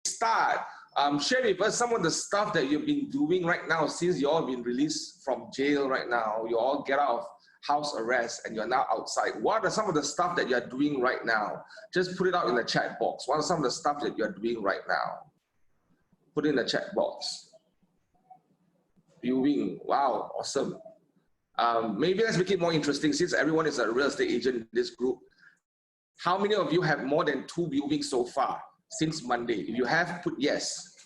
start, share with us some of the stuff that you've been doing right now since you all have been released from jail right now. You all get out of house arrest and you're now outside. What are some of the stuff that you're doing right now? Just put it out in the chat box. What are some of the stuff that you're doing right now? Put it in the chat box. Viewing, wow, awesome. Maybe let's make it more interesting since everyone is a real estate agent in this group. How many of you have more than 2 viewings so far since Monday? If you have, put yes.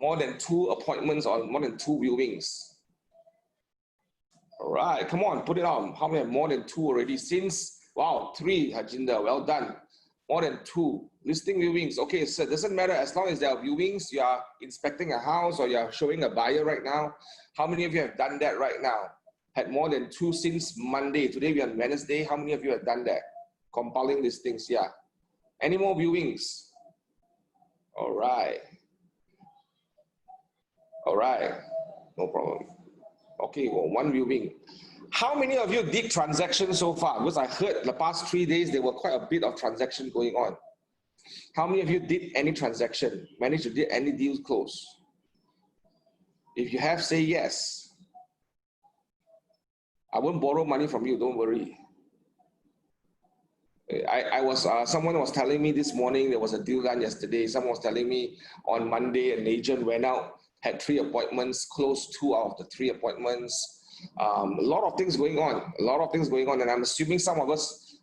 More than 2 appointments or more than 2 viewings. All right, come on, put it on. How many have more than 2 already since? Wow, 3, Harjinder, well done. More than 2. Listing viewings. Okay, so it doesn't matter as long as there are viewings, you are inspecting a house or you're showing a buyer right now. How many of you have done that right now? Had more than 2 since Monday. Today we're on Wednesday. How many of you have done that? Compiling listings, yeah. Any more viewings? All right. All right, no problem. Okay, well, 1 viewing. How many of you did transactions so far? Because I heard the past 3 days, there were quite a bit of transaction going on. How many of you did any transaction? Managed to get any deals close? If you have, say yes. I won't borrow money from you, don't worry. Someone was telling me this morning, there was a deal done yesterday. Someone was telling me on Monday, an agent went out, had 3 appointments, closed 2 out of the 3 appointments. A lot of things going on, and I'm assuming some of us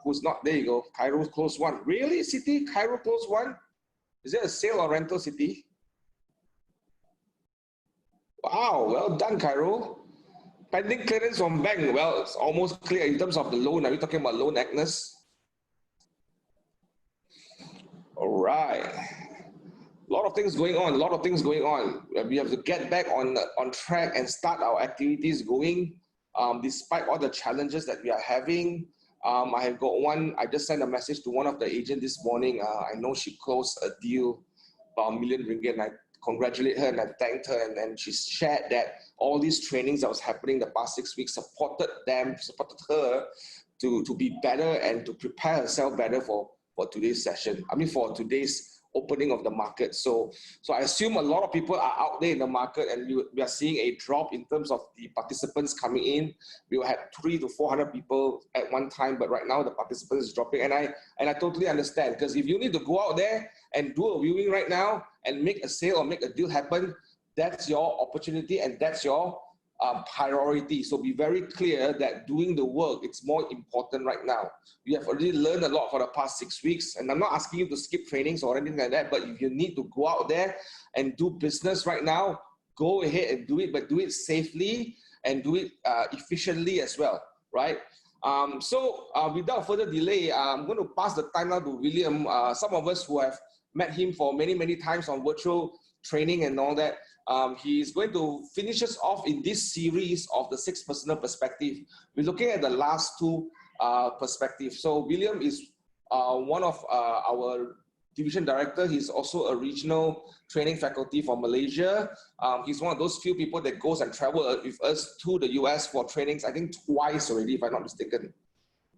who's not, there you go, Cairo closed 1. Really, City? Cairo closed 1? Is it a sale or rental, City? Wow, well done, Cairo. Pending clearance from bank, well, it's almost clear in terms of the loan. Are we talking about loan, Agnes? All right. A lot of things going on, We have to get back on track and start our activities going, despite all the challenges that we are having. I have got one, I just sent a message to one of the agents this morning. I know she closed a deal about R1 million, and I congratulate her and I thanked her, and she shared that all these trainings that was happening the past 6 weeks supported her to be better and to prepare herself better for today's session. I mean, for today's opening of the market. So I assume a lot of people are out there in the market, and we are seeing a drop in terms of the participants coming in. We had 300 to 400 people at one time, but right now the participants is dropping, and I totally understand, because if you need to go out there and do a viewing right now and make a sale or make a deal happen, that's your opportunity and that's your priority. So be very clear that doing the work, it's more important right now. We have already learned a lot for the past 6 weeks, and I'm not asking you to skip trainings or anything like that, but if you need to go out there and do business right now, go ahead and do it, but do it safely and do it efficiently as well, right? Without further delay, I'm going to pass the time now to William. Some of us who have met him for many, many times on virtual training and all that, he's going to finish us off in this series of the 6 personal perspective. We're looking at the last 2 perspectives. So William is one of our division director. He's also a regional training faculty for Malaysia. He's one of those few people that goes and travels with us to the US for trainings, I think twice already, if I'm not mistaken.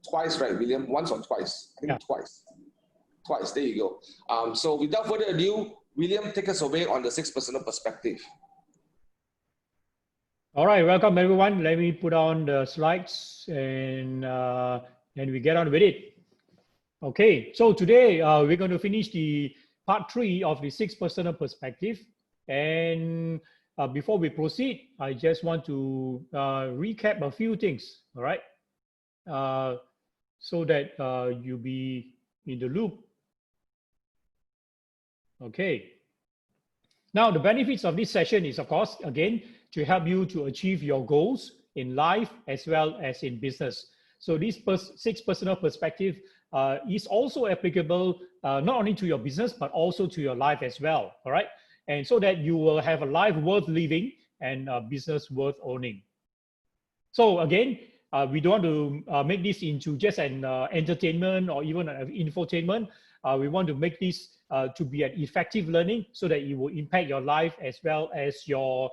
Twice, right, William? Once or twice? I think yeah. Twice, there you go. So without further ado, William, take us away on the 6 personal perspective. All right, welcome everyone. Let me put on the slides and we get on with it. Okay, so today we're going to finish the part 3 of the 6 personal perspective. And before we proceed, I just want to recap a few things, all right? So that you'll be in the loop. Okay. Now, the benefits of this session is, of course, again, to help you to achieve your goals in life as well as in business. So this 6 personal perspective is also applicable not only to your business, but also to your life as well, all right? And so that you will have a life worth living and a business worth owning. So again, we don't want to make this into just an entertainment or even an infotainment. We want to make this to be an effective learning so that it will impact your life as well as your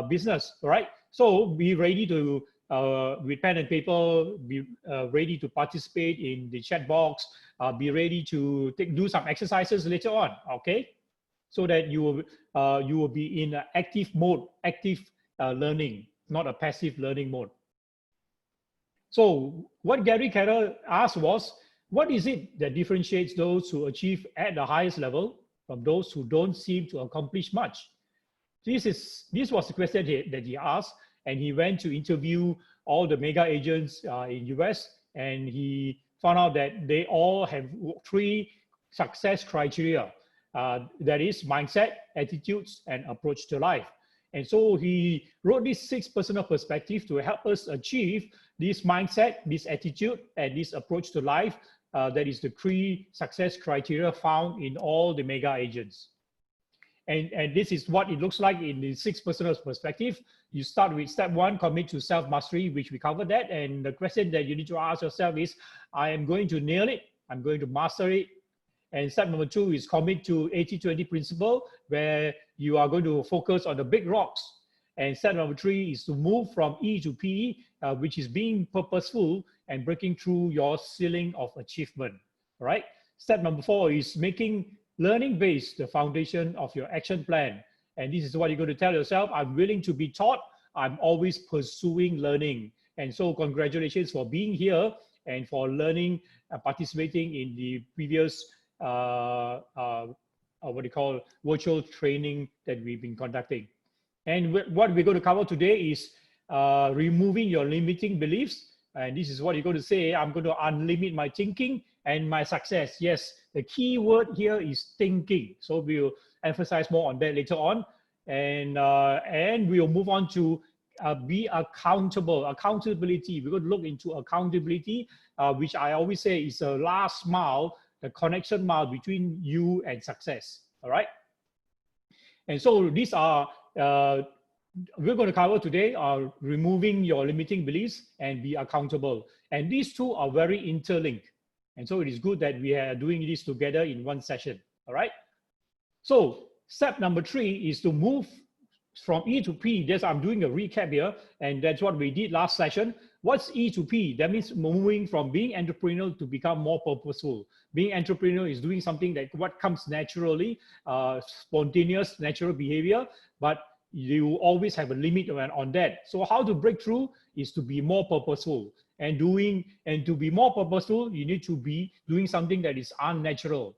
business, all right? So be ready to with pen and paper, be ready to participate in the chat box, be ready to do some exercises later on, okay? So that you will be in an active mode, active learning, not a passive learning mode. So what Gary Keller asked was, what is it that differentiates those who achieve at the highest level from those who don't seem to accomplish much? This was the question that he asked, and he went to interview all the mega agents in US, and he found out that they all have 3 success criteria. That is mindset, attitudes, and approach to life. And so he wrote these 6 personal perspectives to help us achieve this mindset, this attitude, and this approach to life. That is the 3 success criteria found in all the mega agents. And this is what it looks like in the 6 personal perspective. You start with step 1, commit to self-mastery, which we covered that. And the question that you need to ask yourself is, I am going to nail it. I'm going to master it. And step number 2 is commit to 80-20 principle, where you are going to focus on the big rocks. And step number 3 is to move from E to P, which is being purposeful and breaking through your ceiling of achievement, all right? Step number 4 is making learning-based the foundation of your action plan. And this is what you're going to tell yourself: I'm willing to be taught. I'm always pursuing learning. And so congratulations for being here and for learning and participating in the previous what do you call virtual training that we've been conducting. And what we're going to cover today is removing your limiting beliefs. And this is what you're going to say: I'm going to unlimit my thinking and my success. Yes, the key word here is thinking. So we'll emphasize more on that later on. And we'll move on to be accountable. Accountability. We're going to look into accountability, which I always say is the last mile, the connection mile between you and success. All right. And so these are we're going to cover today are removing your limiting beliefs and be accountable. And these 2 are very interlinked. And so it is good that we are doing this together in one session. All right. So step number 3 is to move from E to P. I'm doing a recap here, and that's what we did last session. What's E to P? That means moving from being entrepreneurial to become more purposeful. Being entrepreneurial is doing something that what comes naturally, spontaneous, natural behavior, but you always have a limit on that. So how to break through is to be more purposeful. And to be more purposeful, you need to be doing something that is unnatural,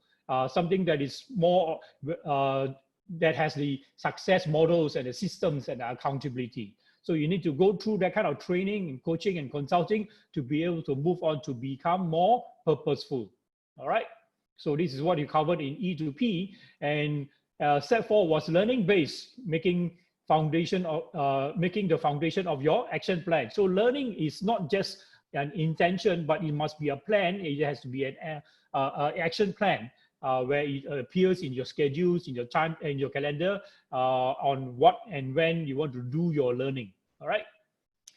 something that is more that has the success models and the systems and the accountability. So you need to go through that kind of training and coaching and consulting to be able to move on to become more purposeful. All right. So this is what you covered in E to P. And step 4 was learning based, making the foundation of your action plan. So learning is not just an intention, but it must be a plan. It has to be an action plan where it appears in your schedules, in your time, in your calendar, on what and when you want to do your learning. All right.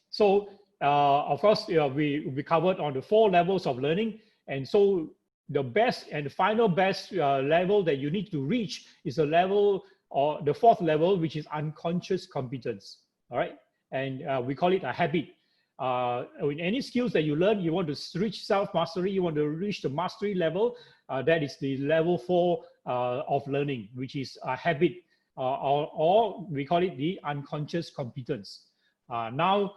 So of course, we covered on the 4 levels of learning, and so the best and the final best level that you need to reach is a level, or the 4th level, which is unconscious competence. All right. And we call it a habit. In any skills that you learn, you want to reach self-mastery, you want to reach the mastery level, that is the level 4 of learning, which is a habit, or we call it the unconscious competence. Now,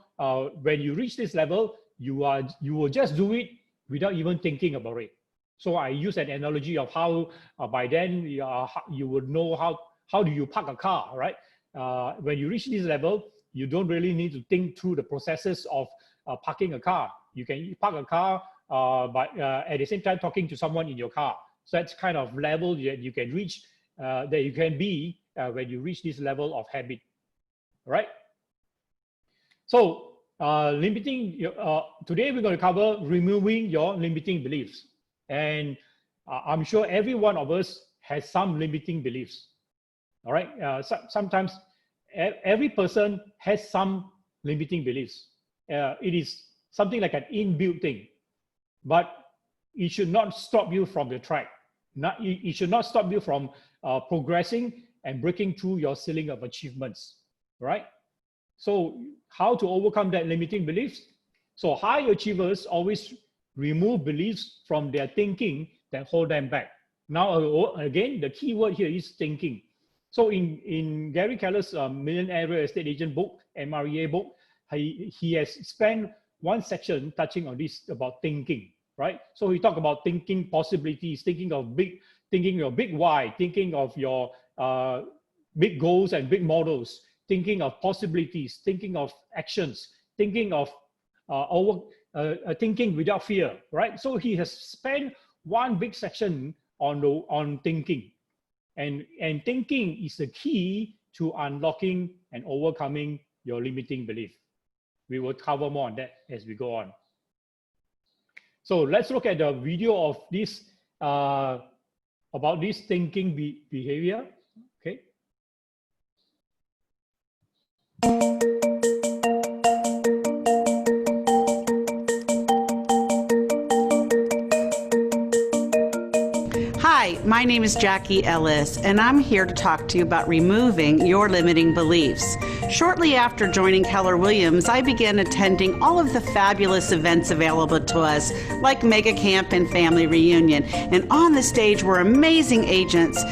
when you reach this level, you will just do it without even thinking about it. So I use an analogy of how by then you would know how do you park a car, right? When you reach this level, you don't really need to think through the processes of parking a car. You can park a car, but at the same time talking to someone in your car. So that's kind of level that you can reach, that you can be when you reach this level of habit, right? So today we're going to cover removing your limiting beliefs. And I'm sure every one of us has some limiting beliefs. All right. Sometimes every person has some limiting beliefs. It is something like an inbuilt thing, but it should not stop you from the track. It should not stop you from progressing and breaking through your ceiling of achievements. Right. So how to overcome that limiting beliefs? So high achievers always remove beliefs from their thinking that hold them back. Now, again, the key word here is thinking. So in Gary Keller's Millionaire Real Estate Agent book, MREA book, he has spent one section touching on this about thinking, right? So he talked about thinking possibilities, thinking your big why, thinking of your big goals and big models, thinking of possibilities, thinking of actions, thinking of thinking without fear, right? So he has spent one big section on thinking, and thinking is the key to unlocking and overcoming your limiting belief. We will cover more on that as we go on. So let's look at the video of this about this thinking behavior. Okay. Hi, my name is Jackie Ellis, and I'm here to talk to you about removing your limiting beliefs. Shortly after joining Keller Williams, I began attending all of the fabulous events available to us, like Mega Camp and Family Reunion. And on the stage were amazing agents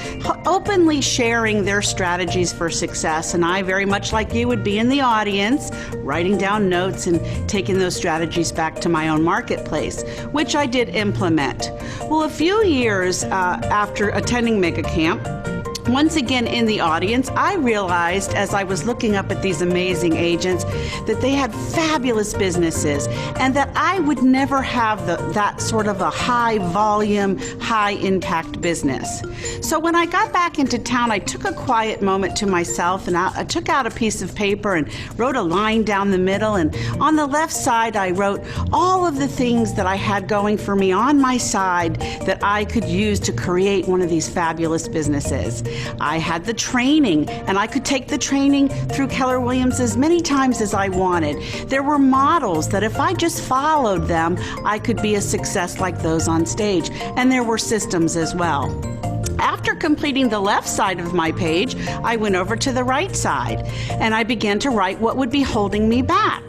openly sharing their strategies for success. And I, very much like you, would be in the audience, writing down notes and taking those strategies back to my own marketplace, which I did implement. Well, a few years after attending Mega Camp, once again in the audience, I realized as I was looking up at these amazing agents that they had fabulous businesses and that I would never have that sort of a high volume, high impact business. So when I got back into town, I took a quiet moment to myself and I took out a piece of paper and wrote a line down the middle, and on the left side I wrote all of the things that I had going for me on my side that I could use to create one of these fabulous businesses. I had the training, and I could take the training through Keller Williams as many times as I wanted. There were models that if I just followed them, I could be a success like those on stage. And there were systems as well. After completing the left side of my page, I went over to the right side, and I began to write what would be holding me back.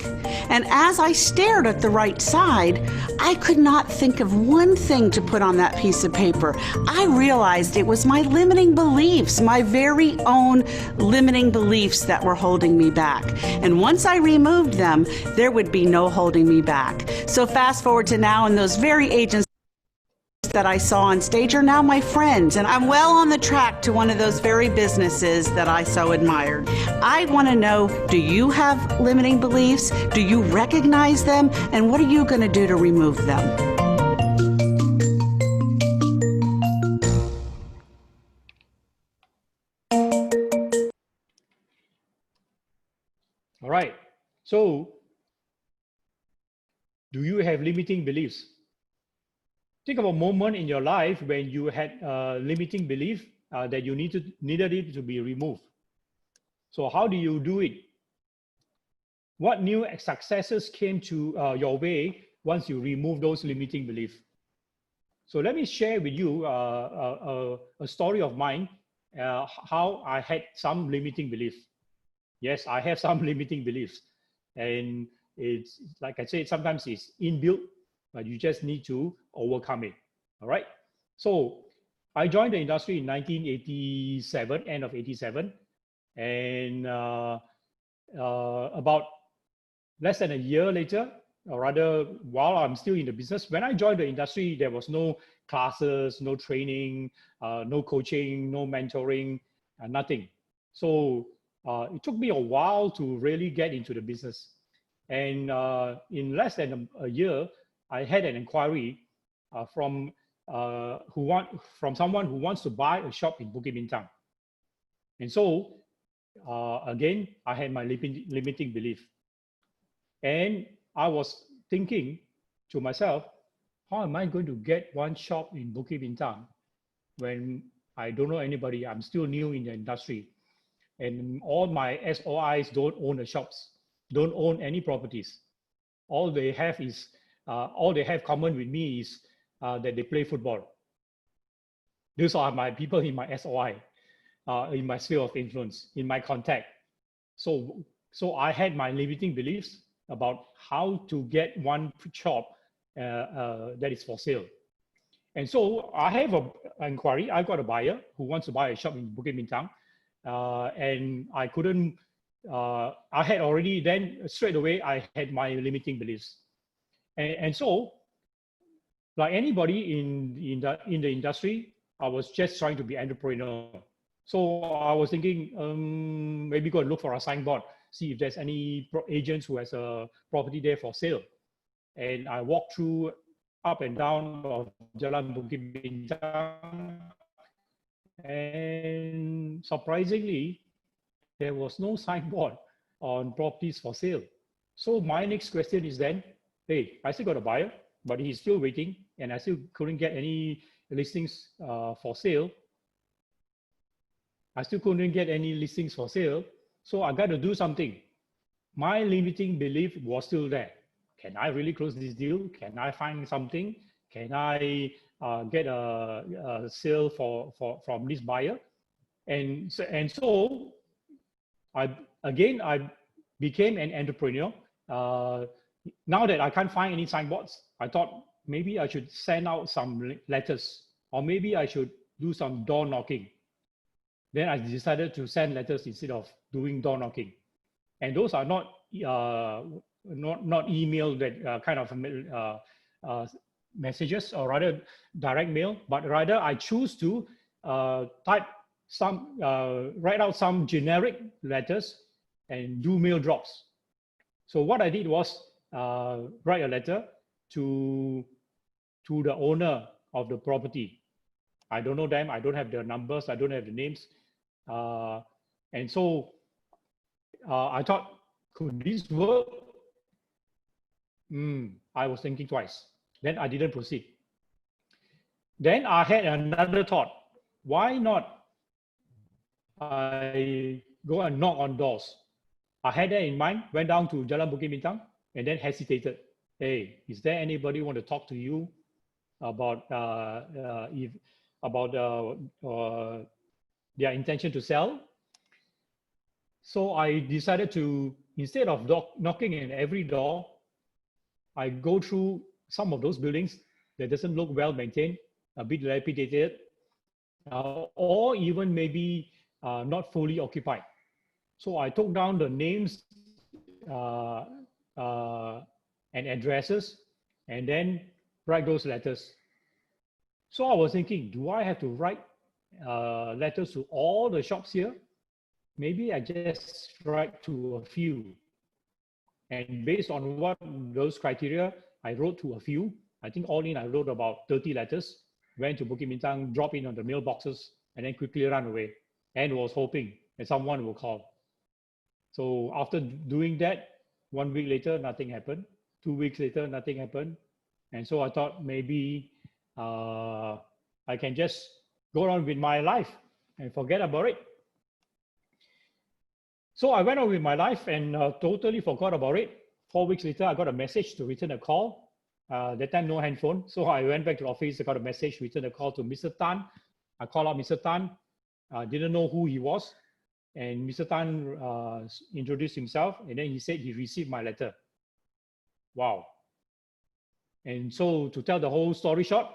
And as I stared at the right side, I could not think of one thing to put on that piece of paper. I realized it was my limiting beliefs, my very own limiting beliefs that were holding me back. And once I removed them, there would be no holding me back. So fast forward to now, and those very agents that I saw on stage are now my friends, and I'm well on the track to one of those very businesses that I so admired. I want to know, do you have limiting beliefs? Do you recognize them? And what are you going to do to remove them? All right. So, do you have limiting beliefs? Think of a moment in your life when you had a limiting belief that you needed it to be removed. So how do you do it? What new successes came to your way once you remove those limiting beliefs? So let me share with you a story of mine, how I had some limiting beliefs. Yes, I have some limiting beliefs. And it's, like I said, sometimes it's inbuilt, but you just need to overcome it. All right. So I joined the industry in 1987, end of 87. And about less than a year later, or rather while I'm still in the business, when I joined the industry, there was no classes, no training, no coaching, no mentoring, nothing. So it took me a while to really get into the business. And in less than a year, I had an inquiry from someone who wants to buy a shop in Bukit Bintang. And so again, I had my limiting belief. And I was thinking to myself, how am I going to get one shop in Bukit Bintang when I don't know anybody? I'm still new in the industry. And all my SOIs don't own the shops, don't own any properties. All they have common with me is that they play football. These are my people in my SOI, in my sphere of influence, in my contact. So So I had my limiting beliefs about how to get one shop that is for sale. And so I have an inquiry. I've got a buyer who wants to buy a shop in Bukit Bintang. And I couldn't, I had already then straight away, I had my limiting beliefs. And so, like anybody in the industry, I was just trying to be entrepreneurial. So I was thinking, maybe go and look for a signboard, see if there's any agents who has a property there for sale. And I walked through up and down of Jalan Bukit Bintang, and surprisingly, there was no signboard on properties for sale. So my next question is then, hey, I still got a buyer, but he's still waiting, and I still couldn't get any listings for sale. I still couldn't get any listings for sale. So I got to do something. My limiting belief was still there. Can I really close this deal? Can I find something? Can I get a sale from this buyer? And so I became an entrepreneur. Now that I can't find any signboards, I thought maybe I should send out some letters, or maybe I should do some door knocking. Then I decided to send letters instead of doing door knocking. And those are not email that kind of messages, or rather direct mail, but rather I choose to write out some generic letters and do mail drops. So what I did was write a letter to the owner of the property. I don't know them. I don't have their numbers. I don't have the names. And so I thought, could this work? I was thinking twice. Then I didn't proceed. Then I had another thought. Why not I go and knock on doors? I had that in mind, went down to Jalan Bukit Bintang, and then hesitated. Hey, is there anybody who want to talk to you about their intention to sell? So I decided to, instead of knocking in every door, I go through some of those buildings that doesn't look well maintained, a bit dilapidated, or even maybe not fully occupied. So I took down the names and addresses, and then write those letters. So I was thinking, do I have to write letters to all the shops here? Maybe I just write to a few. And based on what those criteria, I wrote to a few. I think all in, I wrote about 30 letters, went to Bukit Bintang, dropped in on the mailboxes, and then quickly ran away, and was hoping that someone will call. So after doing that, 1 week later, nothing happened. 2 weeks later, nothing happened. And so I thought maybe I can just go on with my life and forget about it. So I went on with my life and totally forgot about it. 4 weeks later, I got a message to return a call. That time, no handphone. So I went back to the office, I got a message, returned a call to Mr. Tan. I called out Mr. Tan, didn't know who he was. And Mr. Tan introduced himself, and then he said he received my letter. Wow. And so to tell the whole story short,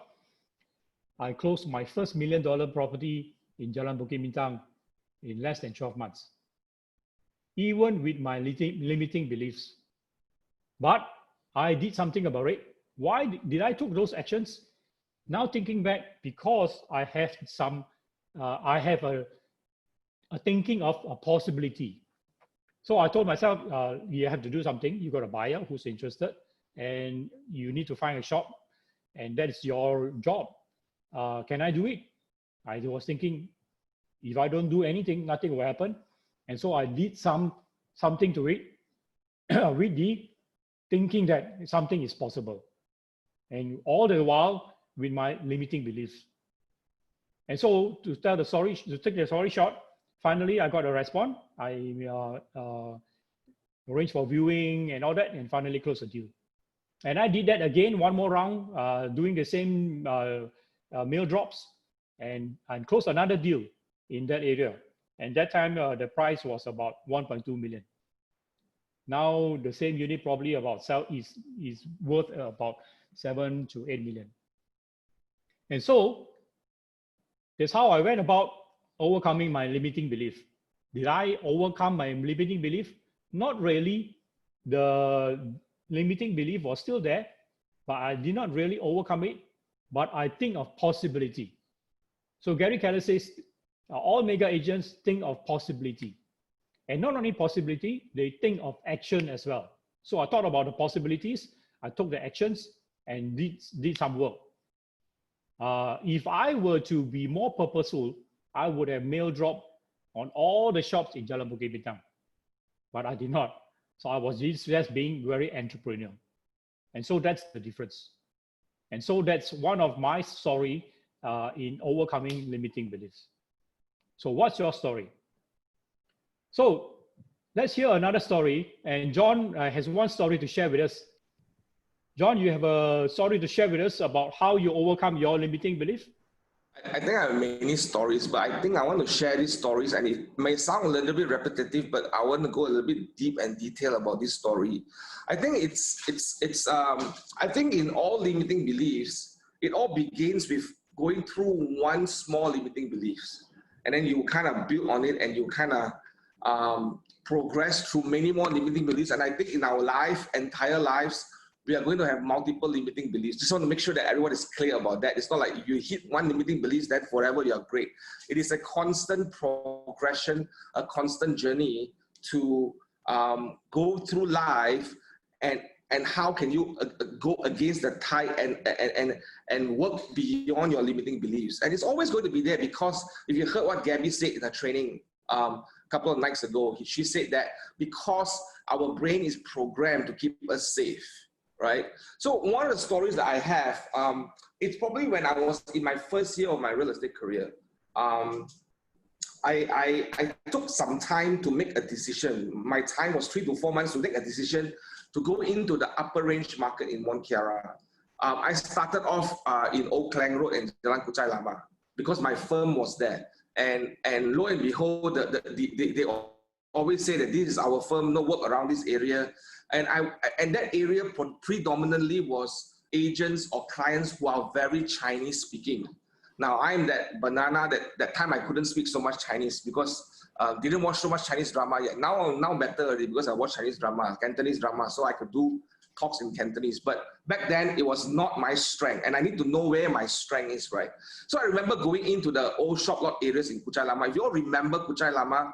I closed my first $1 million property in Jalan Bukit Bintang in less than 12 months, even with my limiting beliefs. But I did something about it. Why did I took those actions? Now thinking back, because I have a thinking of a possibility. So I told myself, you have to do something. You got a buyer who's interested, and you need to find a shop, and that's your job. Can I do it? I was thinking, if I don't do anything, nothing will happen. And so I did something to it, with the thinking that something is possible. And all the while with my limiting beliefs. And so to take the story short, finally I got a response. I arranged for viewing and all that, and finally closed the deal. And I did that again, one more round, doing the same mail drops, and closed another deal in that area. And that time the price was about 1.2 million. Now the same unit probably is worth about 7 to 8 million. And so that's how I went about overcoming my limiting belief. Did I overcome my limiting belief? Not really. The limiting belief was still there, but I did not really overcome it. But I think of possibility. So Gary Keller says, all mega agents think of possibility. And not only possibility, they think of action as well. So I thought about the possibilities, I took the actions and did some work. If I were to be more purposeful, I would have mail dropped on all the shops in Jalan Bukit Bintang. But I did not. So I was just being very entrepreneurial. And so that's the difference. And so that's one of my story in overcoming limiting beliefs. So what's your story? So let's hear another story. And John has one story to share with us. John, you have a story to share with us about how you overcome your limiting belief? I think I have many stories, but I think I want to share these stories, and it may sound a little bit repetitive, but I want to go a little bit deep and detail about this story. I think I think in all limiting beliefs, it all begins with going through one small limiting beliefs, and then you kind of build on it, and you kind of progress through many more limiting beliefs. And I think in our entire lives, we are going to have multiple limiting beliefs. Just want to make sure that everyone is clear about that. It's not like if you hit one limiting belief, then forever you are great. It is a constant progression, a constant journey to go through life, and how can you go against the tide and work beyond your limiting beliefs. And it's always going to be there, because if you heard what Gabby said in her training a couple of nights ago, she said that because our brain is programmed to keep us safe. Right? So one of the stories that I have, it's probably when I was in my first year of my real estate career. I took some time to make a decision. My time was 3 to 4 months to make a decision to go into the upper range market in Mont Kiara. I started off in Old Klang Road and Jalan Kuchai Lama because my firm was there. And lo and behold, they always say that this is our firm, no work around this area. And that area predominantly was agents or clients who are very Chinese speaking. Now I'm that banana that time I couldn't speak so much Chinese because didn't watch so much Chinese drama yet. Now better already because I watch Chinese drama, Cantonese drama, so I could do talks in Cantonese. But back then it was not my strength, and I need to know where my strength is, right? So I remember going into the old shop lot areas in Kuchai Lama. If you all remember Kuchai Lama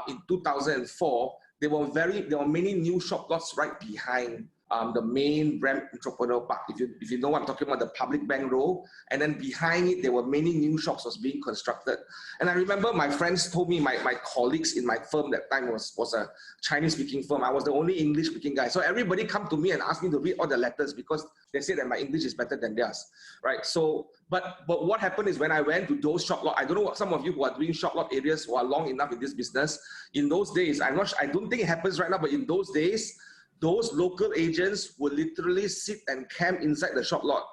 in 2004, there were many new shop lots right behind the main Ram Entrepreneur Park. If you know what I'm talking about, the public bank row, and then behind it there were many new shops was being constructed. And I remember my friends told me, my colleagues in my firm that time was a Chinese speaking firm. I was the only English speaking guy. So everybody come to me and ask me to read all the letters because they said that my English is better than theirs, right? So, but what happened is when I went to those shop lot, I don't know what some of you who are doing shop lot areas who are long enough in this business, in those days, I don't think it happens right now, but in those days, those local agents would literally sit and camp inside the shop lot.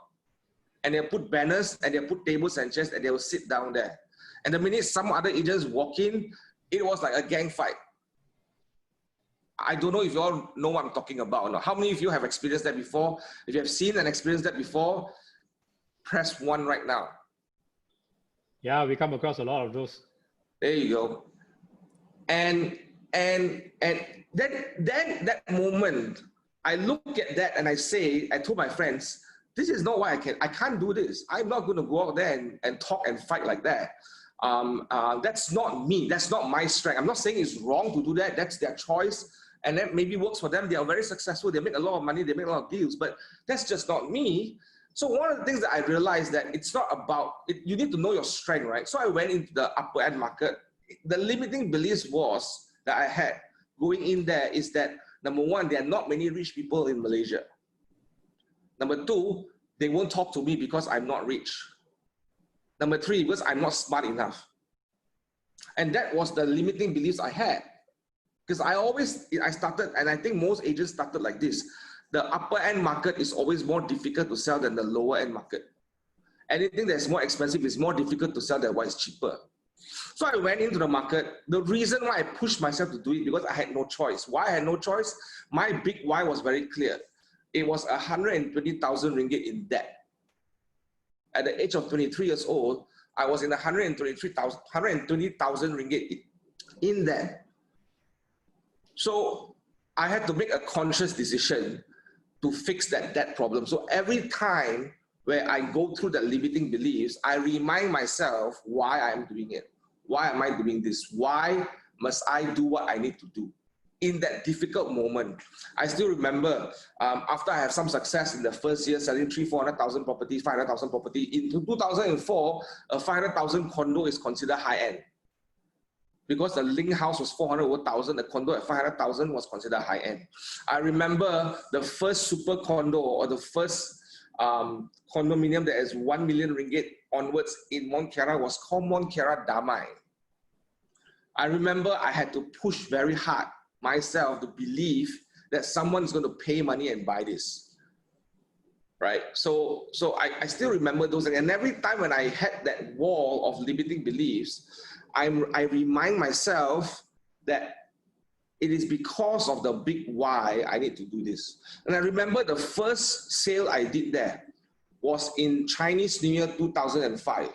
And they'll put banners and they'll put tables and chairs and they'll sit down there. And the minute some other agents walk in, it was like a gang fight. I don't know if you all know what I'm talking about or not. How many of you have experienced that before? If you have seen and experienced that before, press 1 right now. Yeah, we come across a lot of those. There you go. And that moment, I look at that and I told my friends, this is not why I can't do this. I'm not going to go out there and talk and fight like that. That's not me. That's not my strength. I'm not saying it's wrong to do that. That's their choice. And that maybe works for them. They are very successful. They make a lot of money. They make a lot of deals, but that's just not me. So one of the things that I realized that it's not about, you need to know your strength, right? So I went into the upper end market. The limiting beliefs was that I had going in there is that, number one, there are not many rich people in Malaysia. Number two, they won't talk to me because I'm not rich. Number three, because I'm not smart enough. And that was the limiting beliefs I had. Because I started, and I think most agents started like this. The upper end market is always more difficult to sell than the lower end market. Anything that's more expensive is more difficult to sell than what is cheaper. So I went into the market. The reason why I pushed myself to do it, because I had no choice. Why I had no choice? My big why was very clear. It was 120,000 ringgit in debt. At the age of 23 years old, I was in 120,000 ringgit in debt. So I had to make a conscious decision to fix that debt problem. So every time where I go through the limiting beliefs, I remind myself why I'm doing it. Why am I doing this? Why must I do what I need to do? In that difficult moment, I still remember after I have some success in the first year selling 400,000 properties, 500,000 property. In 2004, a 500,000 condo is considered high end. Because the link house was 400,000, the condo at 500,000 was considered high end. I remember the first super condo or the first condominium that is 1 million ringgit onwards in Mont Kiara was called Mont Kiara Damai. I remember I had to push very hard myself to believe that someone's going to pay money and buy this, right? So I still remember those things. And every time when I had that wall of limiting beliefs, I remind myself that it is because of the big why I need to do this. And I remember the first sale I did there was in Chinese New Year 2005.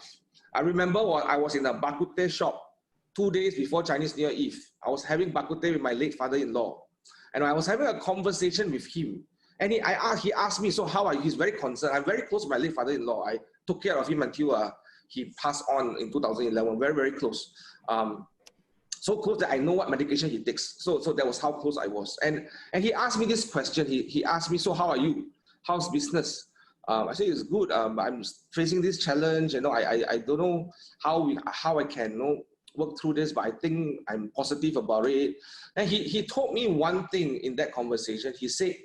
I remember I was in a bak kut teh shop 2 days before Chinese New Year Eve. I was having bak kut teh with my late father-in-law. And I was having a conversation with him. And he asked me, so how are you? He's very concerned. I'm very close to my late father-in-law. I took care of him until he passed on in 2011, very, very close. So close that I know what medication he takes. So that was how close I was. And he asked me this question. He asked me, so how are you? How's business? I said, it's good. I'm facing this challenge. You know, I don't know how I can work through this, but I think I'm positive about it. And he told me one thing in that conversation. He said,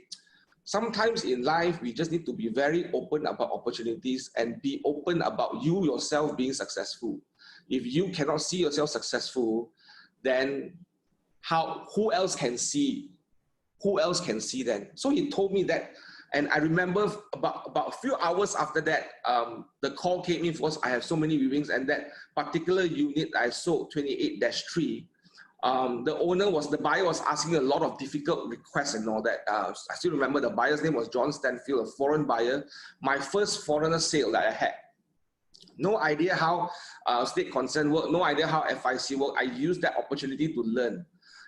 sometimes in life, we just need to be very open about opportunities and be open about you yourself being successful. If you cannot see yourself successful, then who else can see? Who else can see then? So he told me that. And I remember about a few hours after that, the call came in because I have so many viewings, and that particular unit I sold, 28-3, the buyer was asking a lot of difficult requests and all that. I still remember the buyer's name was John Stanfield, a foreign buyer. My first foreigner sale that I had. No idea how state consent work, no idea how FIC work. I used that opportunity to learn.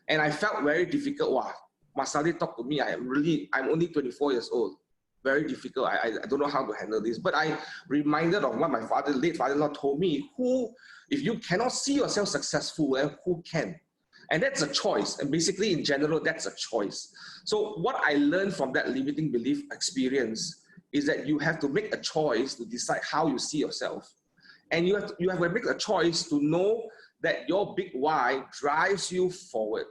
And I felt very difficult. Wow, Masadi talked to me. I'm only 24 years old. Very difficult. I don't know how to handle this. But I reminded of what my late father-in-law told me. If you cannot see yourself successful, who can? And that's a choice. And basically, in general, that's a choice. So what I learned from that limiting belief experience is that you have to make a choice to decide how you see yourself. And you have to make a choice to know that your big why drives you forward.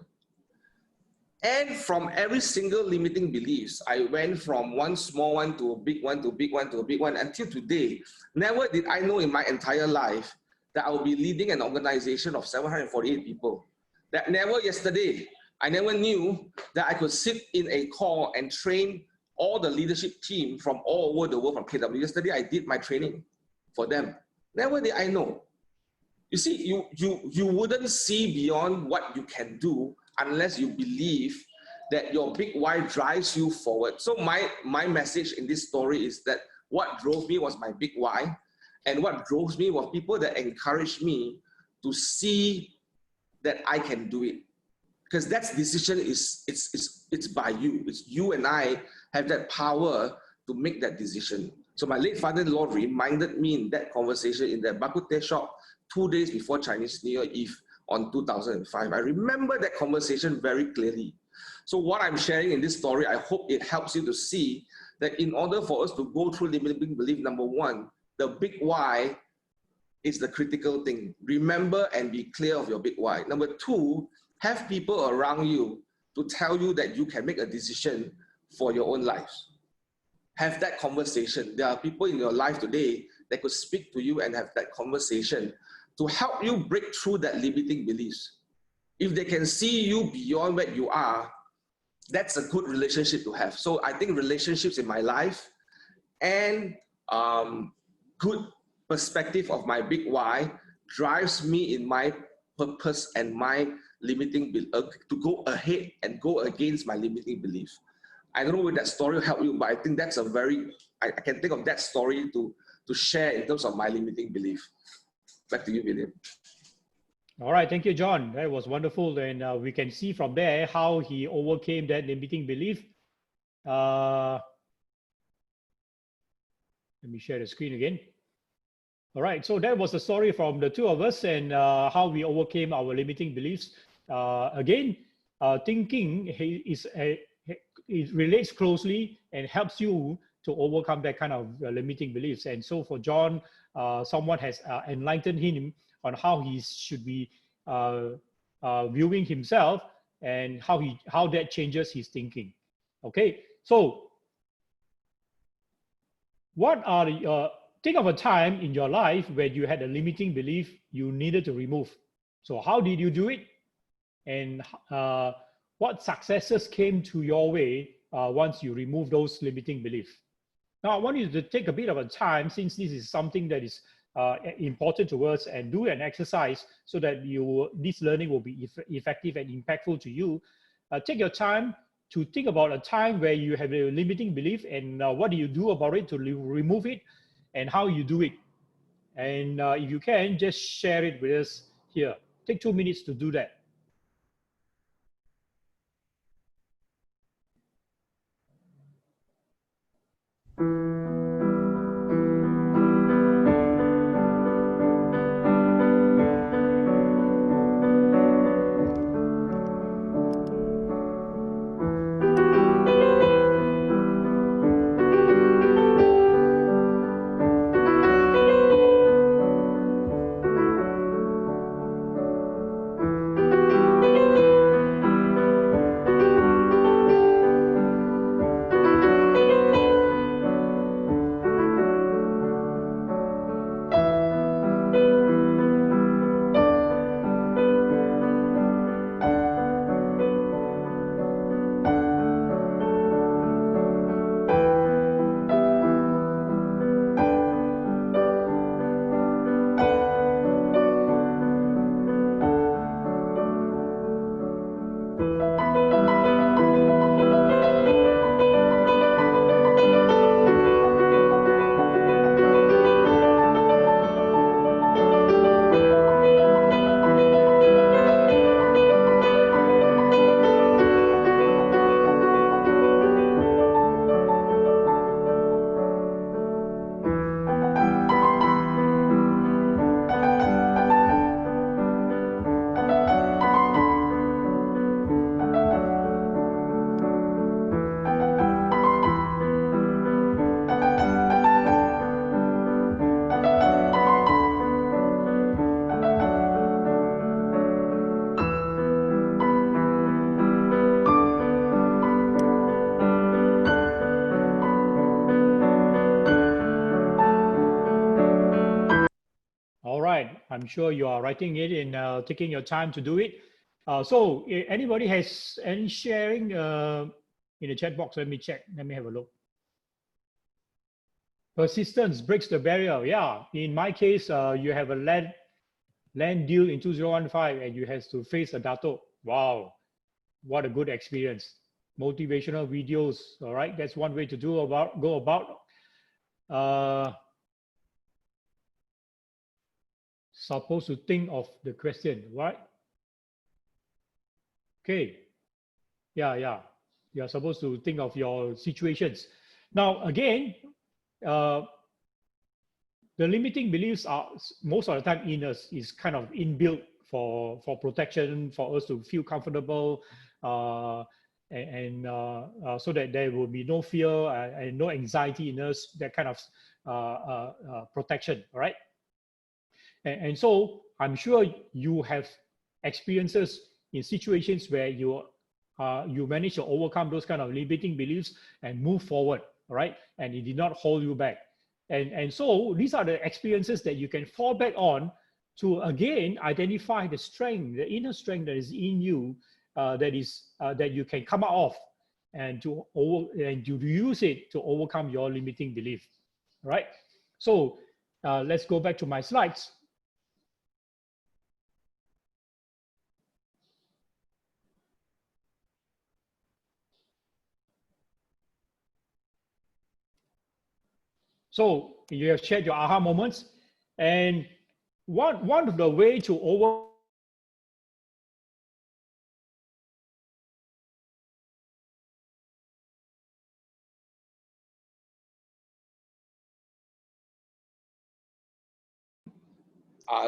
And from every single limiting beliefs, I went from one small one to a big one to a big one to a big one until today. Never did I know in my entire life that I will be leading an organization of 748 people. That never yesterday, I never knew that I could sit in a call and train all the leadership team from all over the world from KW. Yesterday, I did my training for them. Never did I know. You see, you wouldn't see beyond what you can do unless you believe that your big why drives you forward. So my message in this story is that what drove me was my big why, and what drove me was people that encouraged me to see that I can do it. Because that decision it's by you. It's you and I have that power to make that decision. So my late father-in-law reminded me in that conversation in that bak kut teh shop 2 days before Chinese New Year Eve on 2005. I remember that conversation very clearly. So what I'm sharing in this story, I hope it helps you to see that in order for us to go through limiting belief, number one, the big why is the critical thing. Remember and be clear of your big why. Number two, have people around you to tell you that you can make a decision for your own life. Have that conversation. There are people in your life today that could speak to you and have that conversation to help you break through that limiting beliefs. If they can see you beyond where you are, that's a good relationship to have. So I think relationships in my life and good perspective of my big why drives me in my purpose and my limiting to go ahead and go against my limiting belief. I don't know whether that story will help you, but I think that's a very, I can think of that story to share in terms of my limiting belief. Back to you, William. All right, thank you, John. That was wonderful. And we can see from there how he overcame that limiting belief. Let me share the screen again. All right, so that was the story from the two of us and how we overcame our limiting beliefs. Thinking it relates closely and helps you to overcome that kind of limiting beliefs. And so for John, someone has enlightened him on how he should be viewing himself and how that changes his thinking. Okay, so what are the think of a time in your life where you had a limiting belief you needed to remove. So how did you do it? And what successes came to your way once you remove those limiting beliefs? Now, I want you to take a bit of a time, since this is something that is important to us, and do an exercise so that this learning will be effective and impactful to you. Take your time to think about a time where you have a limiting belief and what do you do about it to remove it and how you do it. And if you can, just share it with us here. Take 2 minutes to do that. I'm sure you are writing it and taking your time to do it. So anybody has any sharing in the chat box? Let me check. Let me have a look. Persistence breaks the barrier. Yeah, in my case, you have a land deal in 2015 and you have to face a dato. Wow, what a good experience. Motivational videos, all right? That's one way to go about. Supposed to think of the question, right? Okay. Yeah. You're supposed to think of your situations. Now, again, the limiting beliefs are most of the time in us is kind of inbuilt for protection, for us to feel comfortable, so that there will be no fear and no anxiety in us, that kind of protection, all right? And so I'm sure you have experiences in situations where you manage to overcome those kind of limiting beliefs and move forward, all right? And it did not hold you back. And so these are the experiences that you can fall back on to, again, identify the strength, the inner strength that is in you, that you can come out of and to use it to overcome your limiting belief, all right? So let's go back to my slides. So you have shared your aha moments, and one of the way to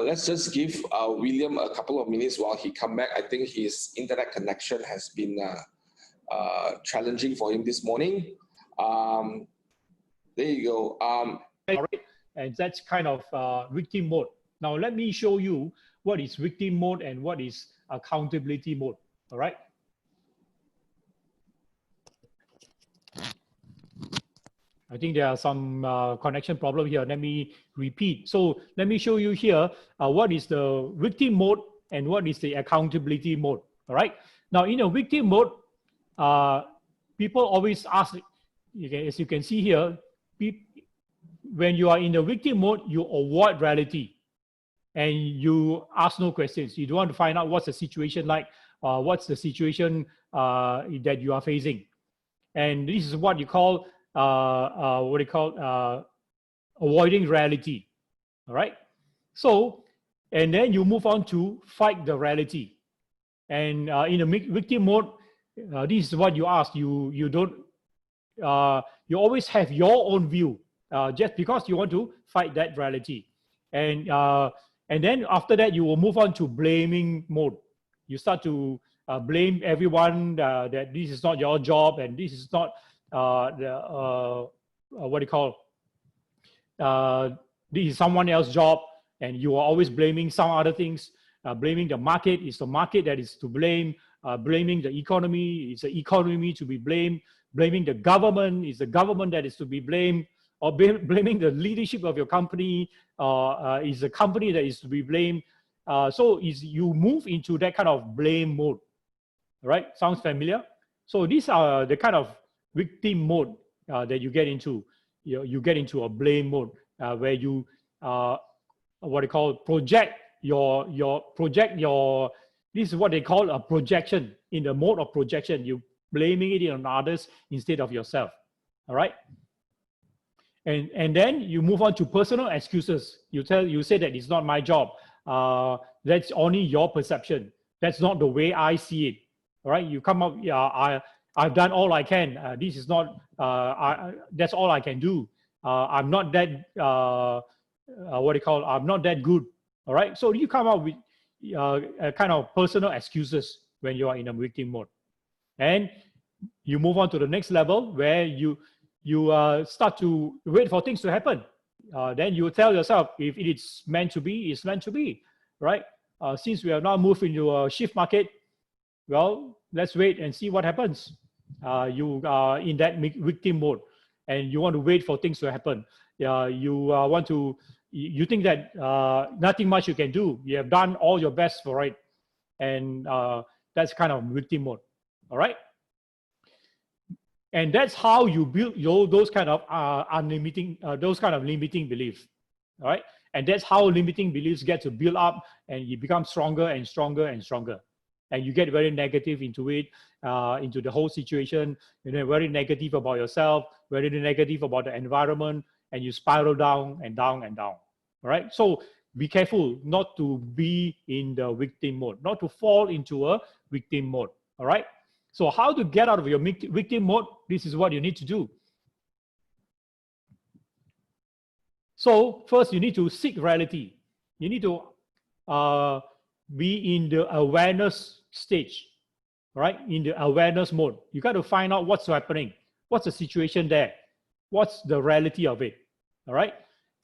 let's just give William a couple of minutes while he come back. I think his internet connection has been challenging for him this morning. There you go. And that's kind of victim mode. Now let me show you what is victim mode and what is accountability mode. All right. I think there are some connection problem here. Let me repeat. So let me show you here what is the victim mode and what is the accountability mode. All right. Now in a victim mode, people always ask, as you can see here, when you are in the victim mode, you avoid reality and you ask no questions. You don't want to find out what's the situation like, what's the situation that you are facing. And this is what you call avoiding reality. All right. So, and then you move on to fight the reality. And in a victim mode, this is what you ask. You don't. You always have your own view, just because you want to fight that reality. And then after that, you will move on to blaming mode. You start to blame everyone that this is not your job and this is not this is someone else's job, and you are always blaming some other things. Blaming the market, is the market that is to blame. Blaming the economy, is the economy to be blamed. Blaming the government, is the government that is to be blamed. Or blaming the leadership of your company, is the company that is to be blamed. So you move into that kind of blame mode. Right? Sounds familiar? So these are the kind of victim mode that you get into. You get into a blame mode where you project your this is what they call a projection. In the mode of projection, you blaming it on others instead of yourself. All right. And then you move on to personal excuses. You say that it's not my job. That's only your perception. That's not the way I see it. All right. You come up. I've done all I can. This is not. That's all I can do. I'm not that. I'm not that good. All right. So you come up with a kind of personal excuses when you are in a victim mode, and you move on to the next level where you start to wait for things to happen. Then you tell yourself, if it is meant to be, it's meant to be, right? Since we have now moved into a shift market, well, let's wait and see what happens. You are in that victim mode, and you want to wait for things to happen. You think that nothing much you can do. You have done all your best for it, and that's kind of victim mode. All right. And that's how you build those kind of limiting beliefs, all right? And that's how limiting beliefs get to build up, and you become stronger and stronger and stronger. And you get very negative into it, into the whole situation. Very negative about yourself, very negative about the environment, and you spiral down and down and down. All right. So be careful not to be in the victim mode, not to fall into a victim mode. All right. So how to get out of your victim mode? This is what you need to do. So first, you need to seek reality. You need to be in the awareness stage, right? In the awareness mode. You got to find out what's happening. What's the situation there? What's the reality of it? All right.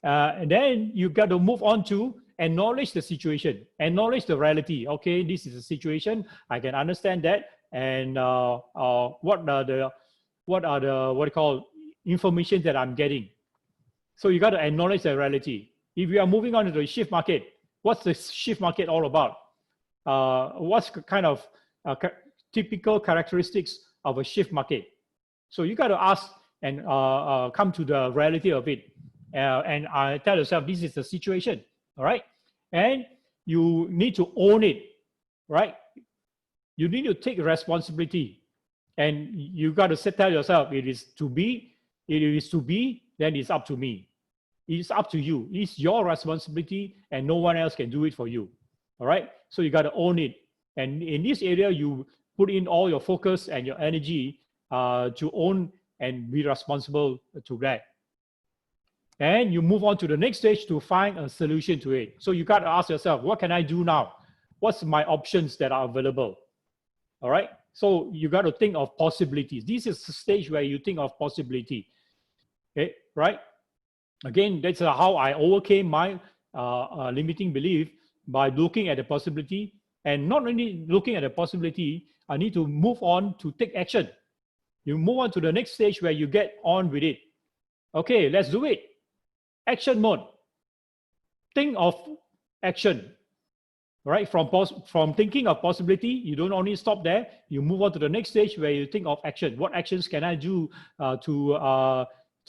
And then you got to move on to acknowledge the situation, acknowledge the reality. Okay, this is the situation. I can understand that. And what are the information that I'm getting. So you got to acknowledge the reality. If you are moving on to the shift market, what's the shift market all about? What's kind of typical characteristics of a shift market? So you got to ask and come to the reality of it. And tell yourself, this is the situation, all right? And you need to own it, right? You need to take responsibility, and you got to tell yourself, it is to be, then it's up to me. It's up to you. It's your responsibility and no one else can do it for you. All right. So you got to own it. And in this area, you put in all your focus and your energy to own and be responsible to that. And you move on to the next stage to find a solution to it. So you got to ask yourself, what can I do now? What's my options that are available? All right. So you got to think of possibilities. This is the stage where you think of possibility. Okay. Right. Again, that's how I overcame my limiting belief, by looking at the possibility, and not only looking at the possibility, I need to move on to take action. You move on to the next stage where you get on with it. Okay, let's do it. Action mode. Think of action. Right? From thinking of possibility, you don't only stop there. You move on to the next stage where you think of action. What actions can I do to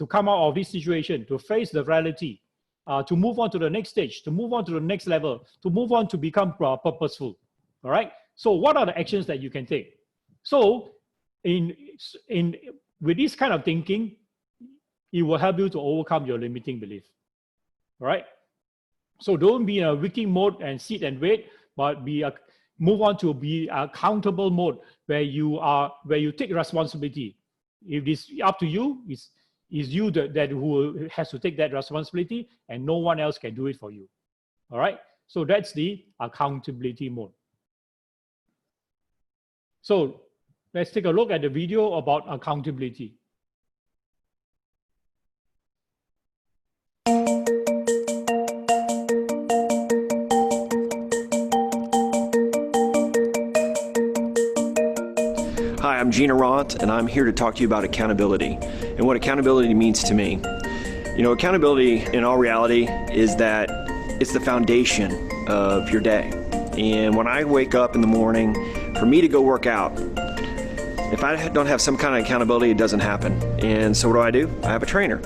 come out of this situation, to face the reality, to move on to the next stage, to move on to the next level, to move on to become purposeful. All right. So what are the actions that you can take? So with this kind of thinking, it will help you to overcome your limiting belief. All right. So don't be in a victim mode and sit and wait, but move on to be accountable mode where you take responsibility. If it's up to you, it's you that who has to take that responsibility, and no one else can do it for you. All right. So that's the accountability mode. So let's take a look at the video about accountability. Hi, I'm Gina Roth, and I'm here to talk to you about accountability and what accountability means to me. You know, accountability in all reality is that it's the foundation of your day. And when I wake up in the morning, for me to go work out, if I don't have some kind of accountability, it doesn't happen. And so what do? I have a trainer.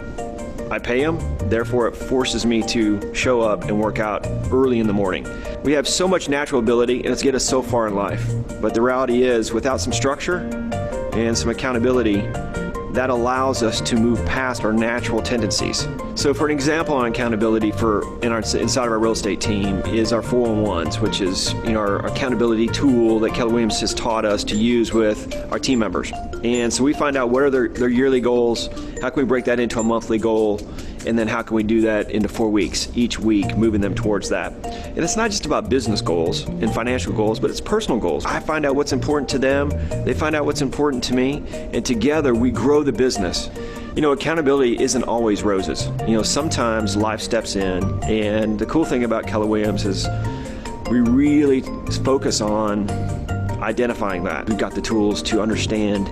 I pay him, therefore it forces me to show up and work out early in the morning. We have so much natural ability and it's get us so far in life. But the reality is, without some structure and some accountability, that allows us to move past our natural tendencies. So for an example on accountability inside of our real estate team is our 411s, which is our accountability tool that Keller Williams has taught us to use with our team members. And so we find out what are their yearly goals, how can we break that into a monthly goal, and then how can we do that into 4 weeks, each week moving them towards that. And it's not just about business goals and financial goals, but it's personal goals. I find out what's important to them, they find out what's important to me, and together we grow the business. Accountability isn't always roses. Sometimes life steps in, and the cool thing about Keller Williams is we really focus on identifying that. We've got the tools to understand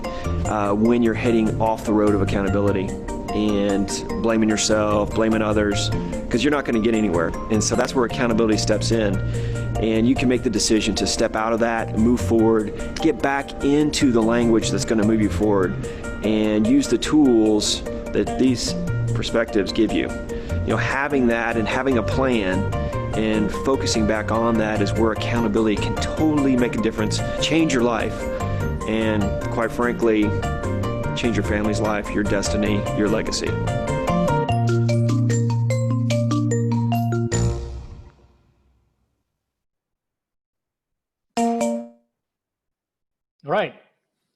when you're heading off the road of accountability and blaming yourself, blaming others, because you're not going to get anywhere. And so that's where accountability steps in. And you can make the decision to step out of that, move forward, get back into the language that's going to move you forward, and use the tools that these perspectives give you. Having that and having a plan and focusing back on that is where accountability can totally make a difference, change your life, and quite frankly, change your family's life, your destiny, your legacy. All right.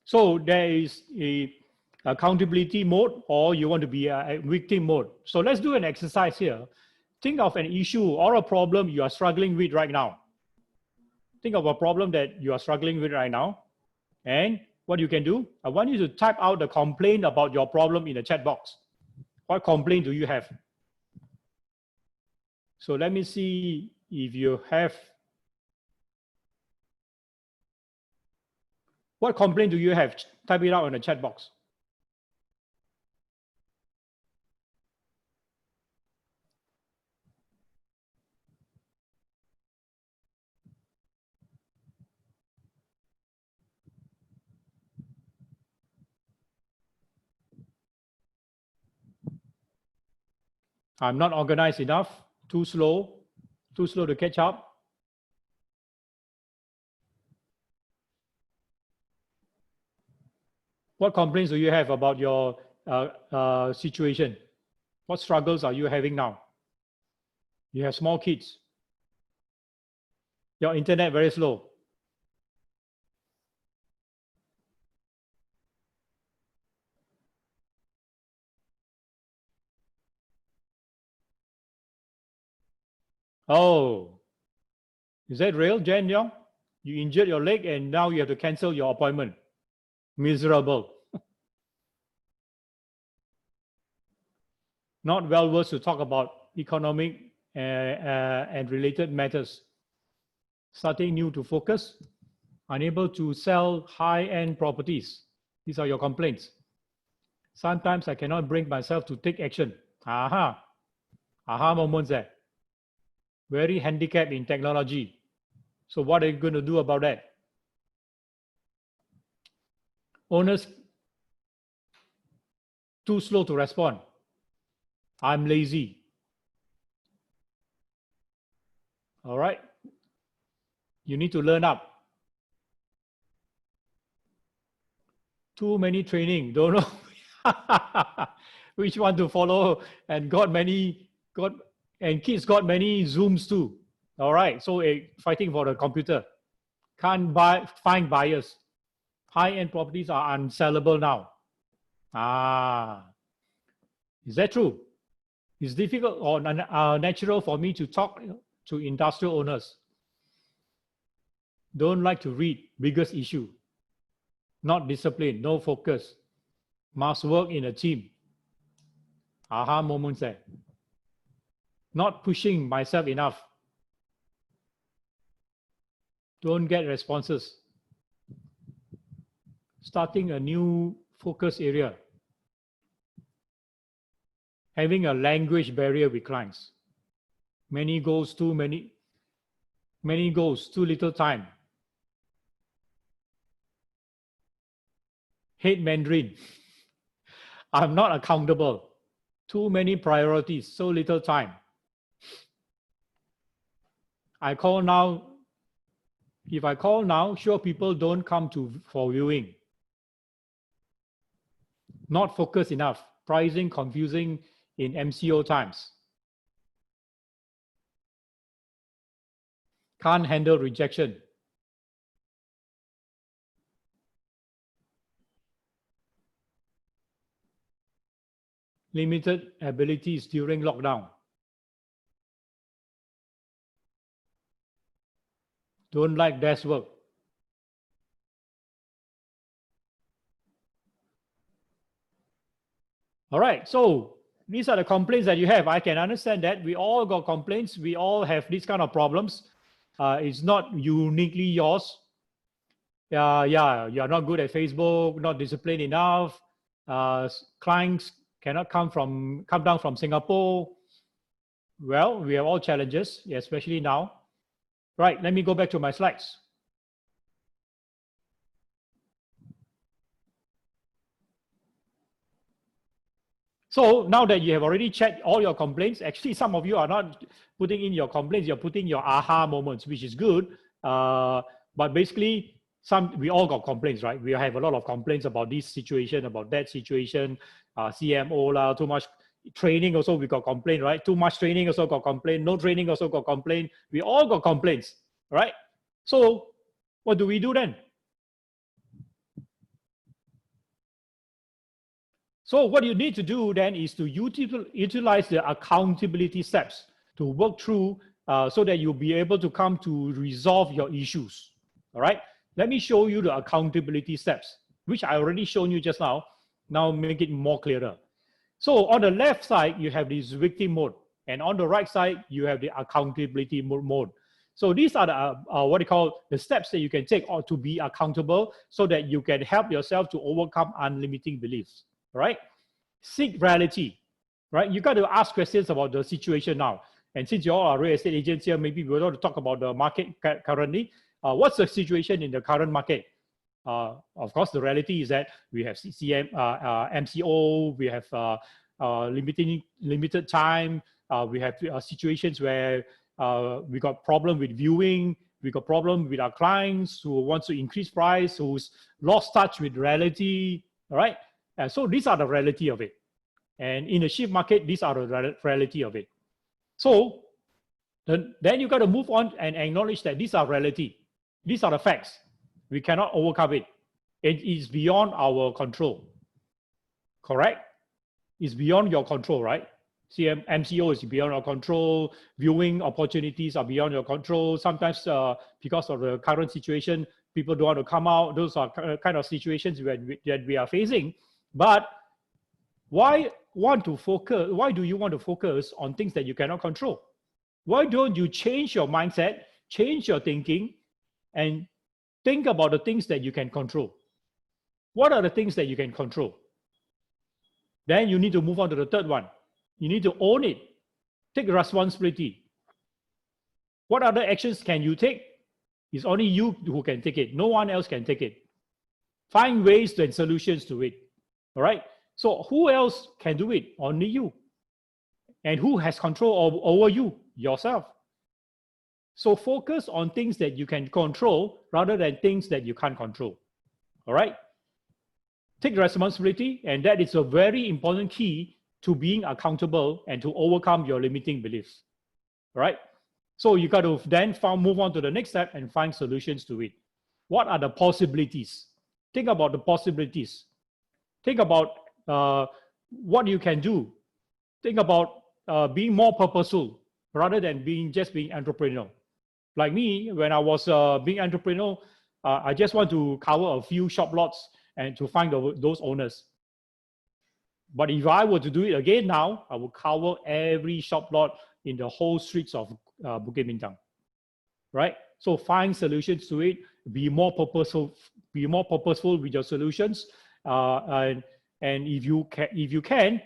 So there is a accountability mode, or you want to be a victim mode. So let's do an exercise here. Think of an issue or a problem you are struggling with right now. Think of a problem that you are struggling with right now. And what you can do, I want you to type out the complaint about your problem in the chat box. What complaint do you have? So let me see if you have. What complaint do you have? Type it out in the chat box. I'm not organized enough, too slow to catch up. What complaints do you have about your situation? What struggles are you having now? You have small kids. Your internet very slow. Oh, is that real, Jen Young? You injured your leg and now you have to cancel your appointment. Miserable. Not well versed to talk about economic and related matters. Starting new to focus. Unable to sell high-end properties. These are your complaints. Sometimes I cannot bring myself to take action. Aha moments there. Very handicapped in technology. So what are you going to do about that? Owners too slow to respond. I'm lazy. All right. You need to learn up. Too many training, don't know which one to follow, and kids got many Zooms too. All right, so fighting for the computer. Can't find buyers. High-end properties are unsellable now. Is that true? It's difficult or natural for me to talk to industrial owners. Don't like to read, biggest issue. Not disciplined, no focus. Must work in a team. Aha moments there. Not pushing myself enough. Don't get responses. Starting a new focus area. Having a language barrier with clients. Many goals, too little time. Hate Mandarin. I'm not accountable. Too many priorities, so little time. I call now. If I call now, sure people don't come for viewing. Not focused enough. Pricing confusing in MCO times. Can't handle rejection. Limited abilities during lockdown. Don't like desk work. All right, so these are the complaints that you have. I can understand that. We all got complaints. We all have these kind of problems. It's not uniquely yours. Yeah, you're not good at Facebook, not disciplined enough. Clients cannot come down from Singapore. Well, we have all challenges, especially now. Right, let me go back to my slides. So now that you have already checked all your complaints, actually some of you are not putting in your complaints, you're putting your aha moments, which is good. But basically, we all got complaints, right? We have a lot of complaints about this situation, about that situation, CMO lah, too much training also we got complaint, right? Too much training also got complaint, no training also got complaint. We all got complaints, right? So what do we do then? So what you need to do then is to utilize the accountability steps to work through so that you'll be able to come to resolve your issues, all right? Let me show you the accountability steps, which I already shown you just now. Now make it more clearer. So on the left side, you have this victim mode. And on the right side, you have the accountability mode. So these are the, what you call the steps that you can take to be accountable so that you can help yourself to overcome unlimiting beliefs, right? Seek reality, right? You got to ask questions about the situation now. And since you all are real estate agents here, maybe we're going to talk about the market currently. What's the situation in the current market? Of course, the reality is that we have MCO, we have limited time, we have situations where we got problem with viewing, we got problem with our clients who wants to increase price, who's lost touch with reality, all right? So these are the reality of it. And in a shift market, these are the reality of it. So then you got to move on and acknowledge that these are reality. These are the facts. We cannot overcome it. It is beyond our control. Correct? It's beyond your control, right? MCO is beyond your control. Viewing opportunities are beyond your control. Sometimes because of the current situation, people don't want to come out. Those are kind of situations that we are facing. But why do you want to focus on things that you cannot control? Why don't you change your mindset, change your thinking, and think about the things that you can control? What are the things that you can control? Then you need to move on to the third one. You need to own it. Take responsibility. What other actions can you take? It's only you who can take it. No one else can take it. Find ways and solutions to it. All right? So who else can do it? Only you. And who has control over you? Yourself. So focus on things that you can control rather than things that you can't control. All right? Take responsibility, and that is a very important key to being accountable and to overcome your limiting beliefs. All right? So you got to then move on to the next step and find solutions to it. What are the possibilities? Think about the possibilities. Think about what you can do. Think about being more purposeful rather than being entrepreneurial. Like me, when I was being entrepreneurial, I just want to cover a few shop lots and to find those owners. But if I were to do it again now, I would cover every shop lot in the whole streets of Bukit Bintang, right? So find solutions to it. Be more purposeful. Be more purposeful with your solutions. And if you can,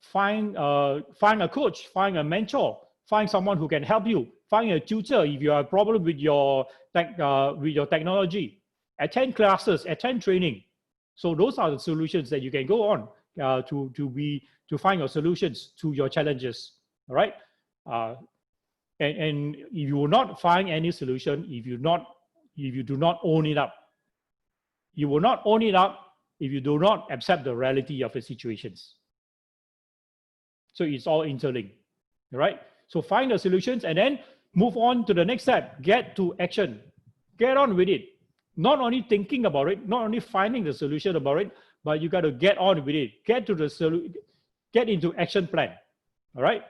find a coach, find a mentor, find someone who can help you. Find a tutor if you have a problem with your technology. Attend classes, attend training. So those are the solutions that you can go on to find your solutions to your challenges. All right. And if you will not find any solution, if you do not own it up, you will not own it up if you do not accept the reality of the situations. So it's all interlinked. All right. So find the solutions and then move on to the next step. Get to action. Get on with it. Not only thinking about it, not only finding the solution about it, but you got to get on with it. Get into action plan. All right.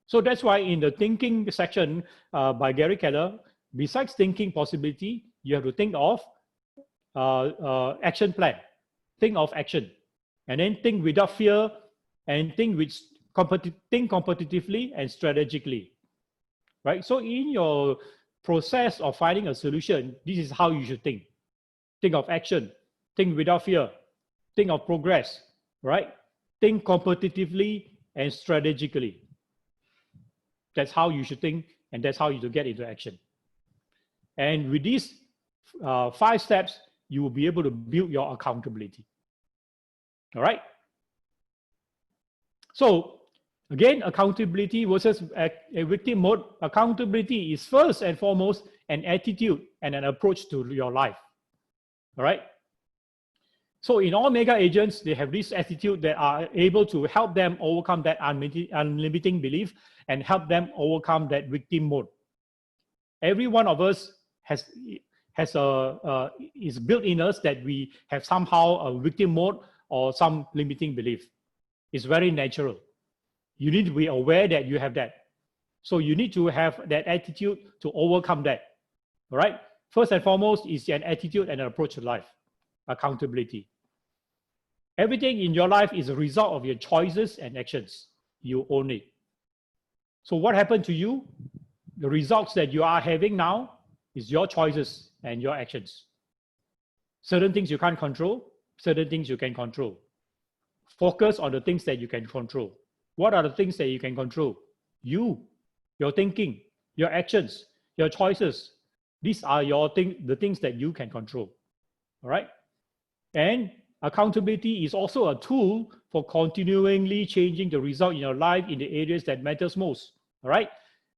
So that's why in the thinking section by Gary Keller, besides thinking possibility, you have to think of action plan. Think of action, and then think without fear, and think competitively and strategically. Right. So in your process of finding a solution, this is how you should think. Think of action, think without fear, think of progress, right? Think competitively and strategically. That's how you should think, and that's how you should get into action. And with these 5 steps, you will be able to build your accountability. All right? So again, accountability versus a victim mode. Accountability is first and foremost an attitude and an approach to your life. All right. So in all mega agents, they have this attitude that are able to help them overcome that unlimiting belief and help them overcome that victim mode. Every one of us is built in us that we have somehow a victim mode or some limiting belief. It's very natural. You need to be aware that you have that. So you need to have that attitude to overcome that. All right. First and foremost is an attitude and an approach to life. Accountability. Everything in your life is a result of your choices and actions. You own it. So what happened to you? The results that you are having now is your choices and your actions. Certain things you can't control, certain things you can control. Focus on the things that you can control. What are the things that you can control? You, your thinking, your actions, your choices. These are the things that you can control. All right? And accountability is also a tool for continually changing the result in your life in the areas that matters most. All right?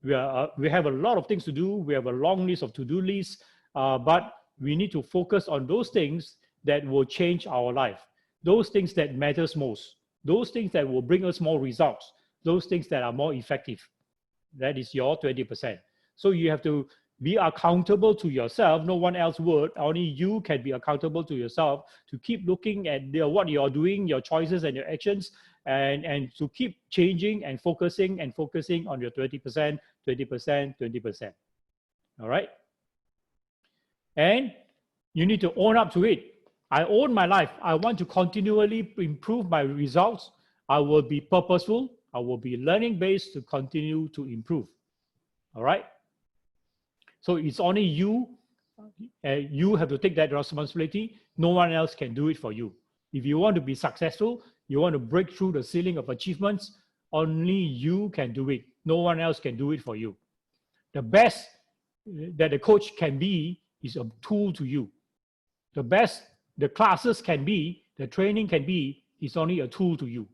We have a lot of things to do. We have a long list of to-do lists, but we need to focus on those things that will change our life. Those things that matters most. those things that will bring us more results, those things that are more effective. That is your 20%. So you have to be accountable to yourself. No one else would. Only you can be accountable to yourself to keep looking at what you're doing, your choices and your actions, and to keep changing and focusing on your 20%, 20%, 20%. All right? And you need to own up to it. I own my life. I want to continually improve my results. I will be purposeful. I will be learning based to continue to improve. All right? So it's only you. You have to take that responsibility. No one else can do it for you. If you want to be successful, you want to break through the ceiling of achievements, only you can do it. No one else can do it for you. The best that the coach can be is a tool to you. The best the classes can be, the training can be, is only a tool to you.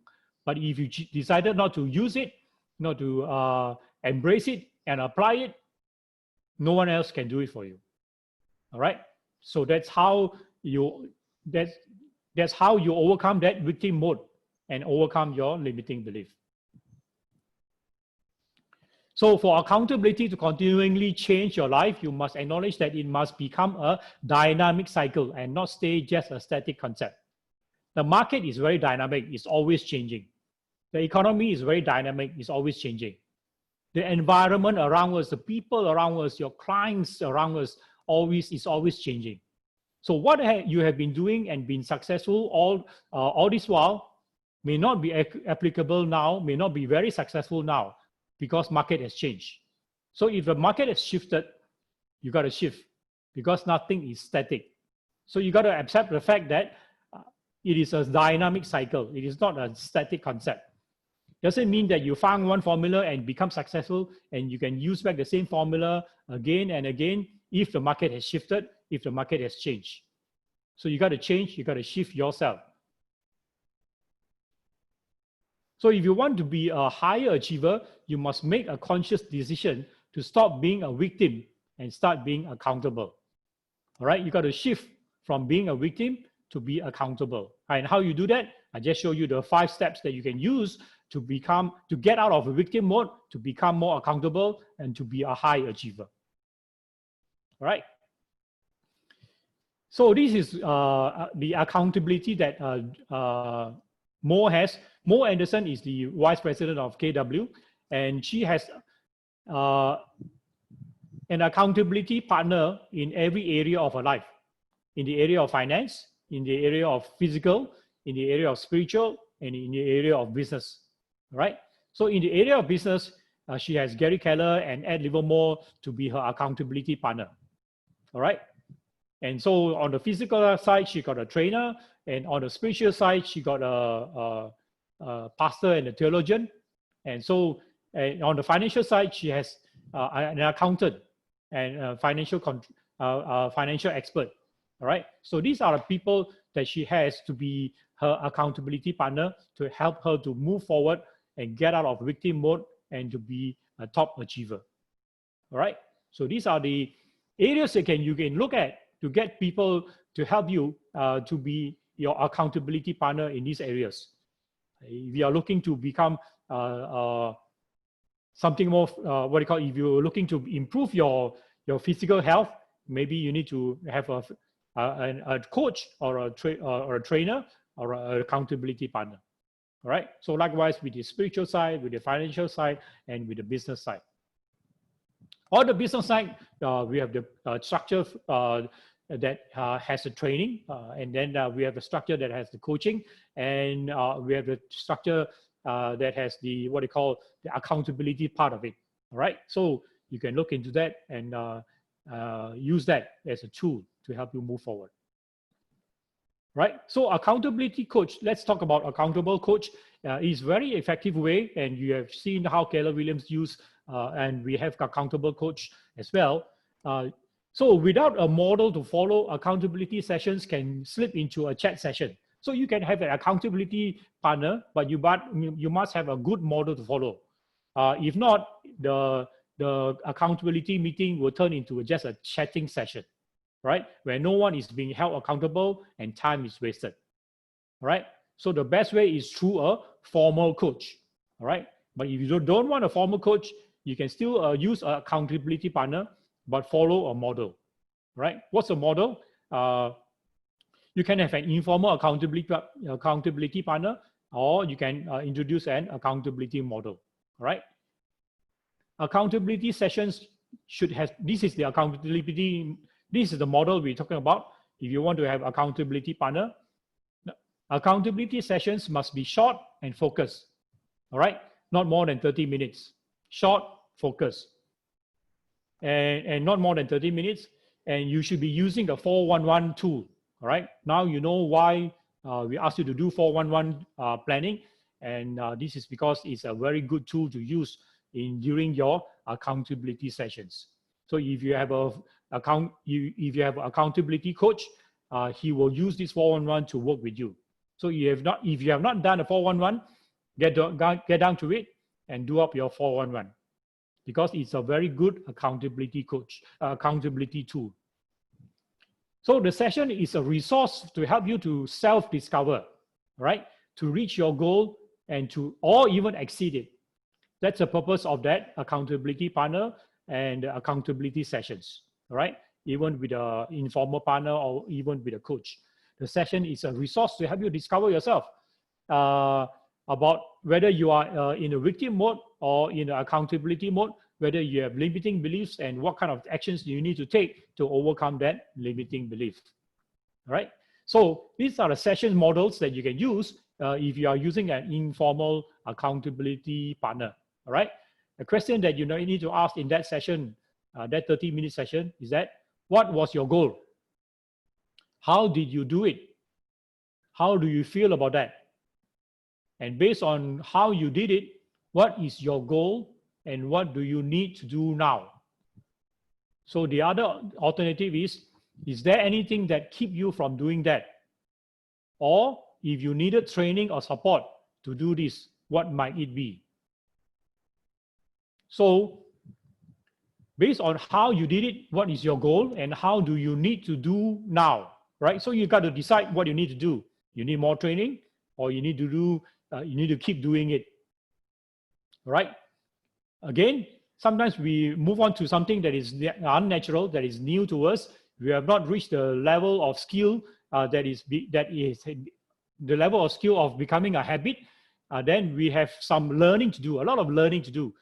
But if you decided not to use it, not to embrace it and apply it, no one else can do it for you. All right. So that's how you overcome that victim mode and overcome your limiting belief. So for accountability to continually change your life, you must acknowledge that it must become a dynamic cycle and not stay just a static concept. The market is very dynamic, it's always changing. The economy is very dynamic, it's always changing. The environment around us, the people around us, your clients around us, is always changing. So what you have been doing and been successful all this while may not be applicable now, may not be very successful now, because market has changed. So if the market has shifted, you got to shift, because nothing is static. So you got to accept the fact that it is a dynamic cycle. It is not a static concept. Doesn't mean that you found one formula and become successful and you can use back the same formula again and again if the market has shifted, if the market has changed. So you got to change, you got to shift yourself. So if you want to be a higher achiever, you must make a conscious decision to stop being a victim and start being accountable. All right, you got to shift from being a victim to be accountable. And how you do that? I just show you the 5 steps that you can use to get out of a victim mode, to become more accountable, and to be a high achiever. All right. So this is the accountability that Mo has. Mo Anderson is the vice president of KW, and she has an accountability partner in every area of her life, in the area of finance, in the area of physical, in the area of spiritual, and in the area of business. All right. So in the area of business, she has Gary Keller and Ed Livermore to be her accountability partner. All right. And so on the physical side, she got a trainer, and on the spiritual side, she got a pastor and a theologian. And so on the financial side, she has an accountant and a financial expert. All right. So these are the people that she has to be her accountability partner to help her to move forward and get out of victim mode and to be a top achiever. All right. So these are the areas you can look at to get people to help you to be your accountability partner in these areas. If you are looking to become something more, if you're looking to improve your physical health, maybe you need to have a coach or a trainer or an accountability partner. All right. So likewise with the spiritual side, with the financial side, and with the business side. On the business side, we have the structure that has the training, and then we have the structure that has the coaching, and we have the structure that has the the accountability part of it. All right. So you can look into that and use that as a tool to help you move forward. Right. So accountability coach, let's talk about accountable coach. Is very effective way, and you have seen how Keller Williams use, and we have accountable coach as well. So without a model to follow, accountability sessions can slip into a chat session. So you can have an accountability partner, but you must have a good model to follow. If not, the accountability meeting will turn into just a chatting session, right? Where no one is being held accountable and time is wasted. All right. So the best way is through a formal coach, all right? But if you don't want a formal coach, you can still use an accountability partner, but follow a model, right? What's a model? You can have an informal accountability partner, or you can introduce an accountability model, all right? Accountability sessions should have, this is the accountability, this is the model we're talking about. If you want to have accountability partner, accountability sessions must be short and focused, all right? Not more than 30 minutes, short, focused, and not more than 30 minutes. And you should be using the 411 tool, all right? Now you know why we asked you to do 411 planning. And this is because it's a very good tool to use during your accountability sessions. So if you have if you have an accountability coach, he will use this 411 to work with you. So if you have not done a 411, get down to it and do up your 411, because it's a very good accountability tool. So the session is a resource to help you to self-discover, right? To reach your goal and or even exceed it. That's the purpose of that accountability partner and accountability sessions, right? Even with an informal partner or even with a coach. The session is a resource to help you discover yourself about whether you are in a victim mode or in an accountability mode, whether you have limiting beliefs and what kind of actions you need to take to overcome that limiting belief, all right? So these are the session models that you can use if you are using an informal accountability partner, all right? The question that you need to ask in that session, that 30-minute session, is that, what was your goal? How did you do it? How do you feel about that? And based on how you did it, what is your goal and what do you need to do now? So the other alternative is there anything that keep you from doing that? Or if you needed training or support to do this, what might it be? So based on how you did it, what is your goal and how do you need to do now, right? So you got to decide what you need to do. You need more training, or you need to do, you need to keep doing it, right? Again, sometimes we move on to something that is unnatural, that is new to us. We have not reached the level of skill that is the level of skill of becoming a habit. Then we have some learning to do, a lot of learning to do.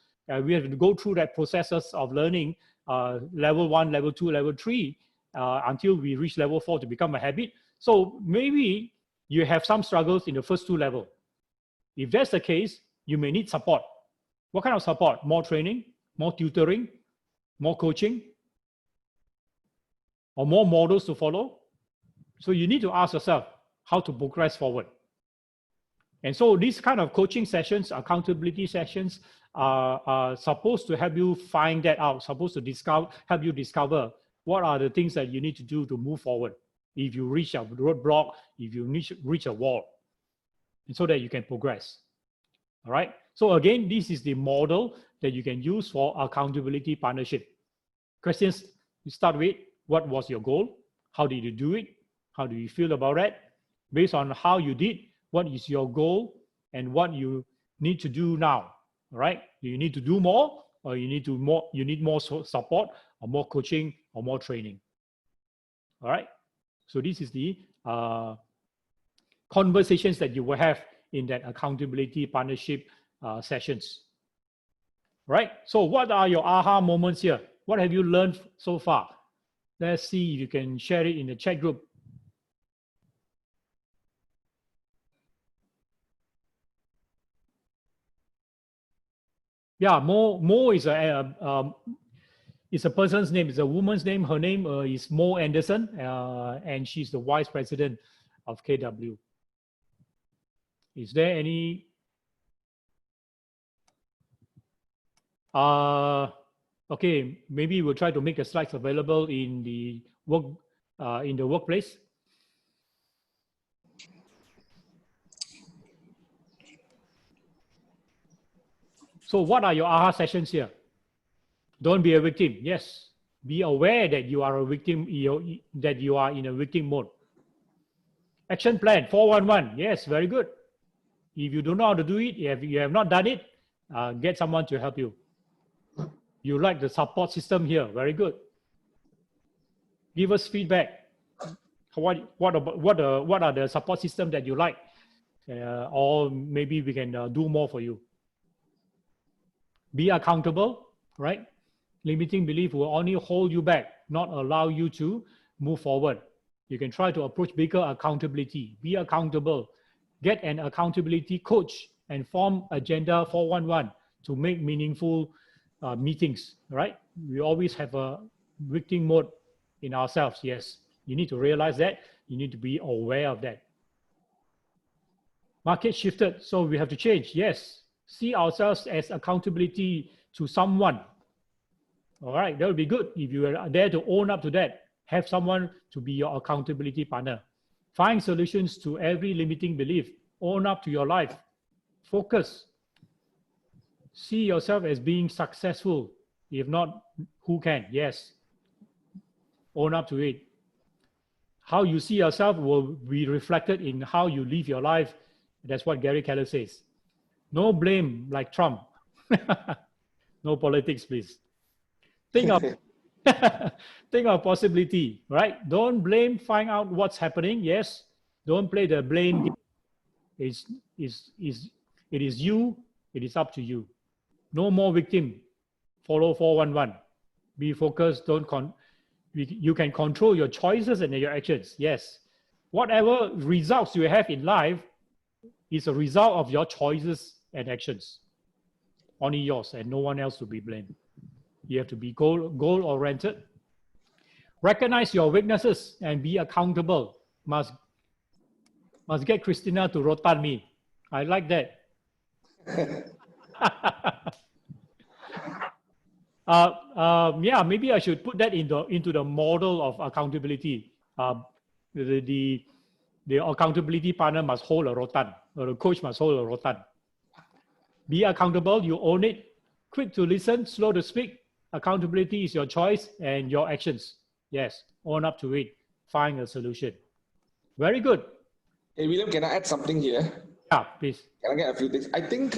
We have to go through that processes of learning, level 1, level 2, level 3, until we reach level 4 to become a habit. So maybe you have some struggles in the first 2 levels. If that's the case, you may need support. What kind of support? More training, more tutoring, more coaching, or more models to follow? So you need to ask yourself how to progress forward. And so these kind of coaching sessions, accountability sessions, are supposed to help you find that out, supposed to help you discover what are the things that you need to do to move forward if you reach a roadblock, if you reach a wall, and so that you can progress. All right. So again, this is the model that you can use for accountability partnership. Questions you start with: what was your goal? How did you do it? How do you feel about it? Based on how you did, what is your goal and what you need to do now? All right. Do you need to do more, or you need more support, or more coaching, or more training? All right. So this is the conversations that you will have in that accountability partnership sessions. Right? So what are your aha moments here? What have you learned so far? Let's see if you can share it in the chat group. Yeah, Mo is a person's name. It's a woman's name. Her name is Mo Anderson, and she's the vice president of KW. Is there any? Okay, maybe we'll try to make the slides available in the workplace. So what are your aha sessions here? Don't be a victim. Yes, be aware that you are a victim, that you are in a victim mode. Action plan, 411. Yes, very good. If you don't know how to do it, if you have not done it, get someone to help you. You like the support system here. Very good. Give us feedback. What are the support system that you like? Or maybe we can do more for you. Be accountable, right? Limiting belief will only hold you back, not allow you to move forward. You can try to approach bigger accountability. Be accountable. Get an accountability coach and form agenda 411 to make meaningful meetings, right? We always have a victim mode in ourselves. Yes, you need to realize that. You need to be aware of that. Market shifted, so we have to change. Yes, see ourselves as accountability to someone. All right, that would be good if you are there to own up to that. Have someone to be your accountability partner. Find solutions to every limiting belief. Own up to your life. Focus. See yourself as being successful. If not, who can? Yes. Own up to it. How you see yourself will be reflected in how you live your life. That's what Gary Keller says. No blame like Trump. No politics, please. Think of possibility, right? Don't blame, find out what's happening. Yes. Don't play the blame game. It is you, it is up to you. No more victim. Follow 411. Be focused, you can control your choices and your actions. Yes. Whatever results you have in life is a result of your choices and actions. Only yours and no one else to be blamed. You have to be goal-oriented. Recognize your weaknesses and be accountable. Must get Christina to rotan me. I like that. Yeah, maybe I should put that into the model of accountability. The accountability partner must hold a rotan, or the coach must hold a rotan. Be accountable, you own it. Quick to listen, slow to speak. Accountability is your choice and your actions. Yes, own up to it. Find a solution. Very good. Hey, William, can I add something here? Yeah, please. Can I get a few things? I think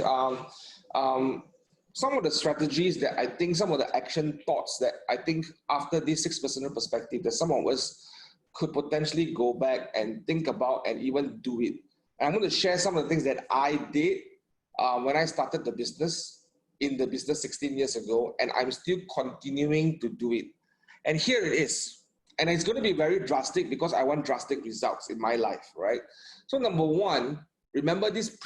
some of the strategies that I think, some of the action thoughts that I think after this 6 personal perspective, that some of us could potentially go back and think about and even do it. And I'm going to share some of the things that I did when I started the business, in the business 16 years ago, and I'm still continuing to do it. And here it is. And it's going to be very drastic because I want drastic results in my life, right? So number one, remember this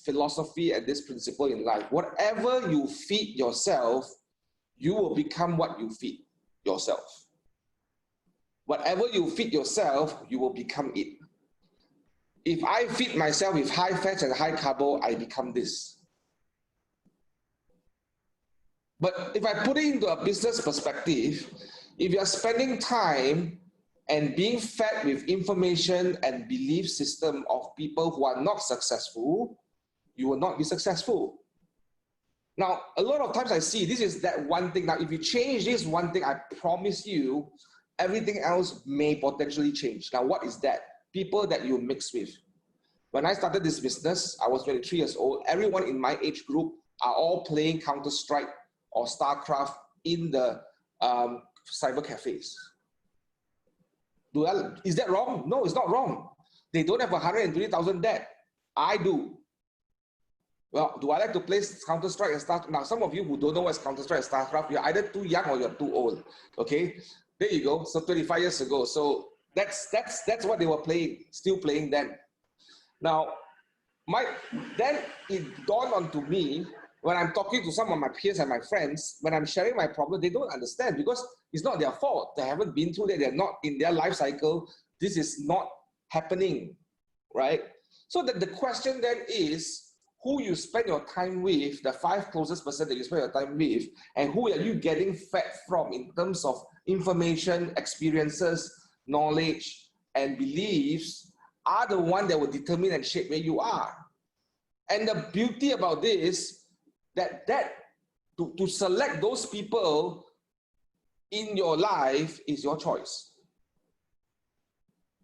philosophy and this principle in life. Whatever you feed yourself, you will become what you feed yourself. Whatever you feed yourself, you will become it. If I feed myself with high fat and high carbo, I become this. But if I put it into a business perspective, if you're spending time and being fed with information and belief system of people who are not successful, you will not be successful. Now, a lot of times I see this is that one thing. Now, if you change this one thing, I promise you, everything else may potentially change. Now, what is that? People that you mix with. When I started this business, I was 23 years old. Everyone in my age group are all playing Counter-Strike or StarCraft in the cyber cafes. Is that wrong? No, it's not wrong. They don't have 120,000 debt. I do. Well, do I like to play Counter-Strike and StarCraft? Now, some of you who don't know what's Counter-Strike and StarCraft, you're either too young or you're too old. Okay, there you go. So 25 years ago. So that's what they were playing, still playing then. Now, then it dawned onto me when I'm talking to some of my peers and my friends, when I'm sharing my problem, they don't understand because it's not their fault. They haven't been through that. They're not in their life cycle. This is not happening, right? So the question then is, who you spend your time with, the 5 closest person that you spend your time with, and who are you getting fed from in terms of information, experiences, knowledge, and beliefs are the one that will determine and shape where you are. And the beauty about this, to select those people in your life is your choice.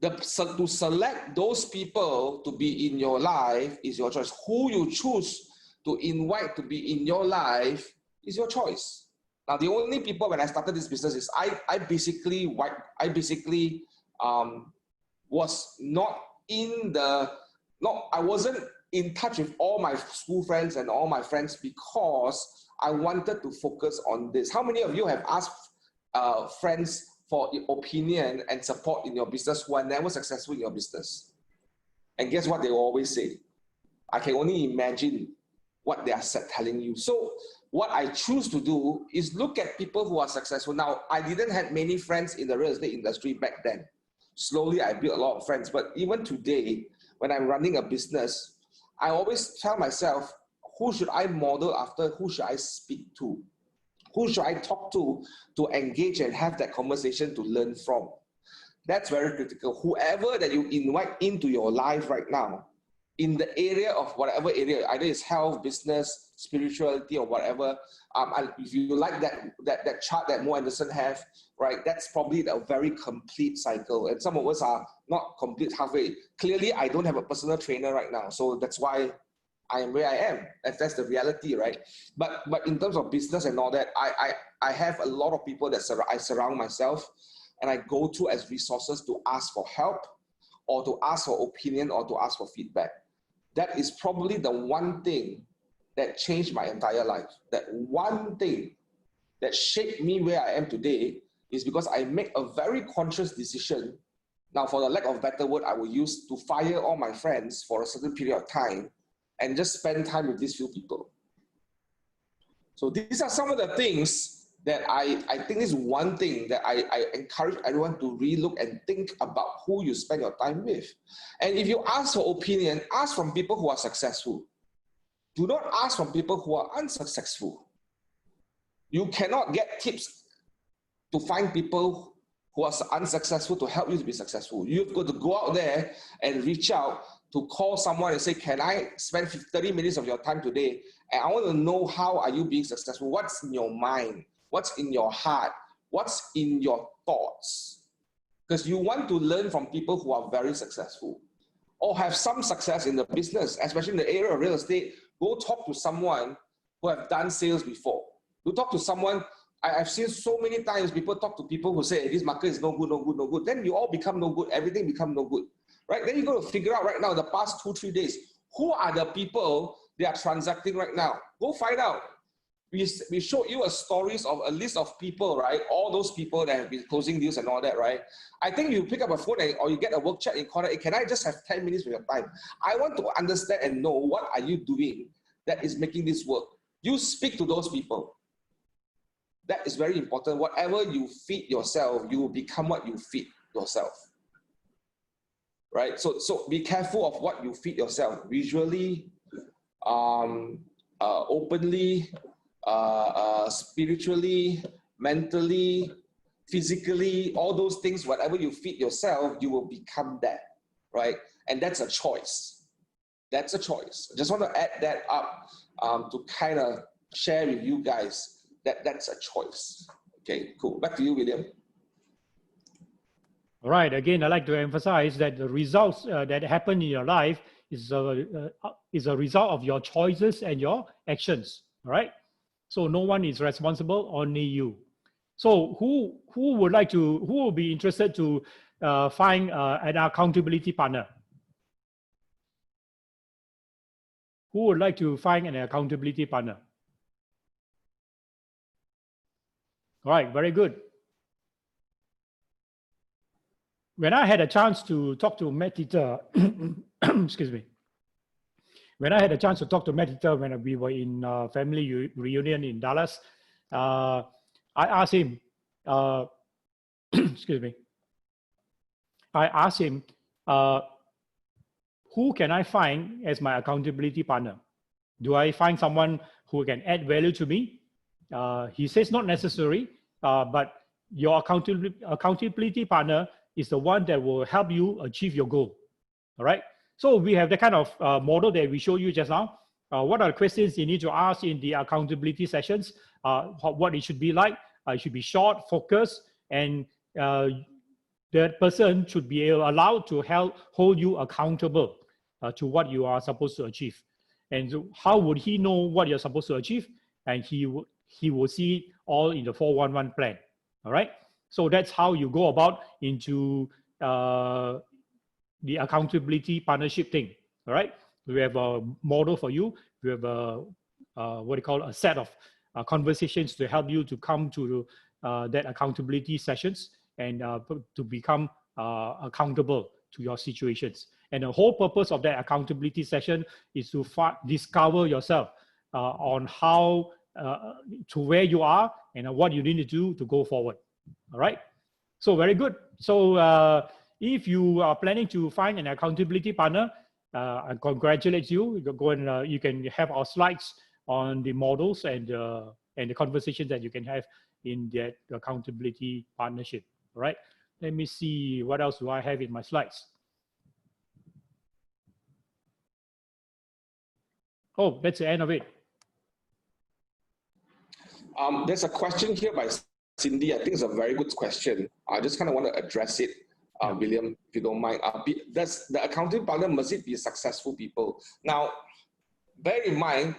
To select those people to be in your life is your choice. Who you choose to invite to be in your life is your choice. Now, the only people when I started this business is I basically was not in the, I wasn't in touch with all my school friends and all my friends because I wanted to focus on this. How many of you have asked friends for opinion and support in your business who are never successful in your business? And guess what they will always say? I can only imagine what they are telling you. So what I choose to do is look at people who are successful. Now, I didn't have many friends in the real estate industry back then. Slowly, I built a lot of friends. But even today, when I'm running a business, I always tell myself, who should I model after? Who should I speak to? Who should I talk to engage and have that conversation to learn from? That's very critical. Whoever that you invite into your life right now, in the area of whatever area, either it's health, business, spirituality, or whatever, if you like that chart that Mo Anderson have, right, that's probably a very complete cycle. And some of us are not complete halfway. Clearly, I don't have a personal trainer right now, so that's why I am where I am. That's the reality, right? But in terms of business and all that, I have a lot of people that I surround myself and I go to as resources to ask for help or to ask for opinion or to ask for feedback. That is probably the one thing that changed my entire life. That one thing that shaped me where I am today is because I make a very conscious decision. Now, for the lack of a better word, I will use to fire all my friends for a certain period of time and just spend time with these few people. So these are some of the things that I think is one thing that I encourage everyone to relook and think about who you spend your time with. And if you ask for opinion, ask from people who are successful. Do not ask from people who are unsuccessful. You cannot get tips to find people who are unsuccessful to help you to be successful. You've got to go out there and reach out to call someone and say, can I spend 30 minutes of your time today? And I want to know, how are you being successful? What's in your mind? What's in your heart? What's in your thoughts? Because you want to learn from people who are very successful or have some success in the business, especially in the area of real estate. Go talk to someone who have done sales before. Go talk to someone. I've seen so many times people talk to people who say, hey, this market is no good, no good, no good. Then you all become no good. Everything become no good, right? Then you got to figure out right now, the past 2-3 days, who are the people they are transacting right now? Go find out. We showed you a stories of a list of people, right? All those people that have been closing deals and all that, right? I think you pick up a phone or you get a work chat in corner. Hey, can I just have 10 minutes of your time? I want to understand and know what are you doing that is making this work. You speak to those people. That is very important. Whatever you feed yourself, you will become what you feed yourself, right? So be careful of what you feed yourself visually, openly, spiritually, mentally, physically, all those things. Whatever you feed yourself, you will become that, right? And that's a choice. That's a choice. I just want to add that up to kind of share with you guys that that's a choice. Okay, cool. Back to you, William. All right. Again, I like to emphasize that the results that happen in your life is a result of your choices and your actions. All right. So no one is responsible, only you. So who will be interested to find an accountability partner? Who would like to find an accountability partner? All right, very good. When I had a chance to talk to Matt Dieter, excuse me. When I had a chance to talk to Matt Dieter when we were in family reunion in Dallas, I asked him, excuse me. I asked him, who can I find as my accountability partner? Do I find someone who can add value to me? He says not necessary, but your accountability partner is the one that will help you achieve your goal. All right. So we have the kind of model that we showed you just now. What are the questions you need to ask in the accountability sessions? What it should be like? It should be short, focused, and that person should be allowed to hold you accountable to what you are supposed to achieve. And so how would he know what you're supposed to achieve? And he will see it all in the 411 plan. All right. So that's how you go about into the accountability partnership thing. All right. We have a model for you. We have a set of conversations to help you to come to that accountability sessions and to become accountable to your situations. And the whole purpose of that accountability session is to discover yourself on how to where you are and what you need to do to go forward. All right. So very good. So if you are planning to find an accountability partner, I congratulate you. You go and you can have our slides on the models and the conversations that you can have in that accountability partnership. All right. Let me see what else do I have in my slides. Oh, that's the end of it. There's a question here by Cindy. I think it's a very good question. I just kind of want to address it, William, if you don't mind. Does the accounting partner, must it be successful people? Now, bear in mind,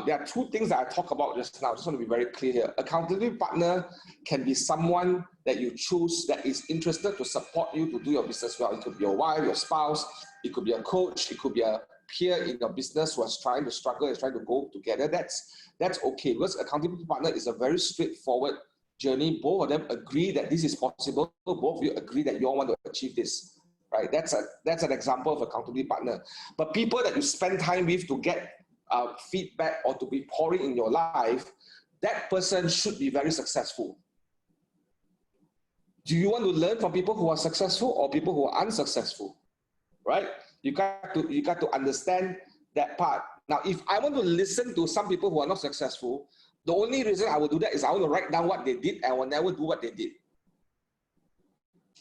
there are two things that I talk about just now. I just want to be very clear here. Accountability partner can be someone that you choose that is interested to support you to do your business well. It could be your wife, your spouse, it could be a coach, it could be a peer in your business who is trying to struggle, is trying to go together. That's okay, because accountability partner is a very straightforward journey. Both of them agree that this is possible. Both of you agree that you all want to achieve this, right? That's an example of accountability partner. But people that you spend time with to get feedback or to be pouring in your life, that person should be very successful. Do you want to learn from people who are successful or people who are unsuccessful, right? You got to understand that part. Now, if I want to listen to some people who are not successful, the only reason I will do that is I want to write down what they did and I will never do what they did.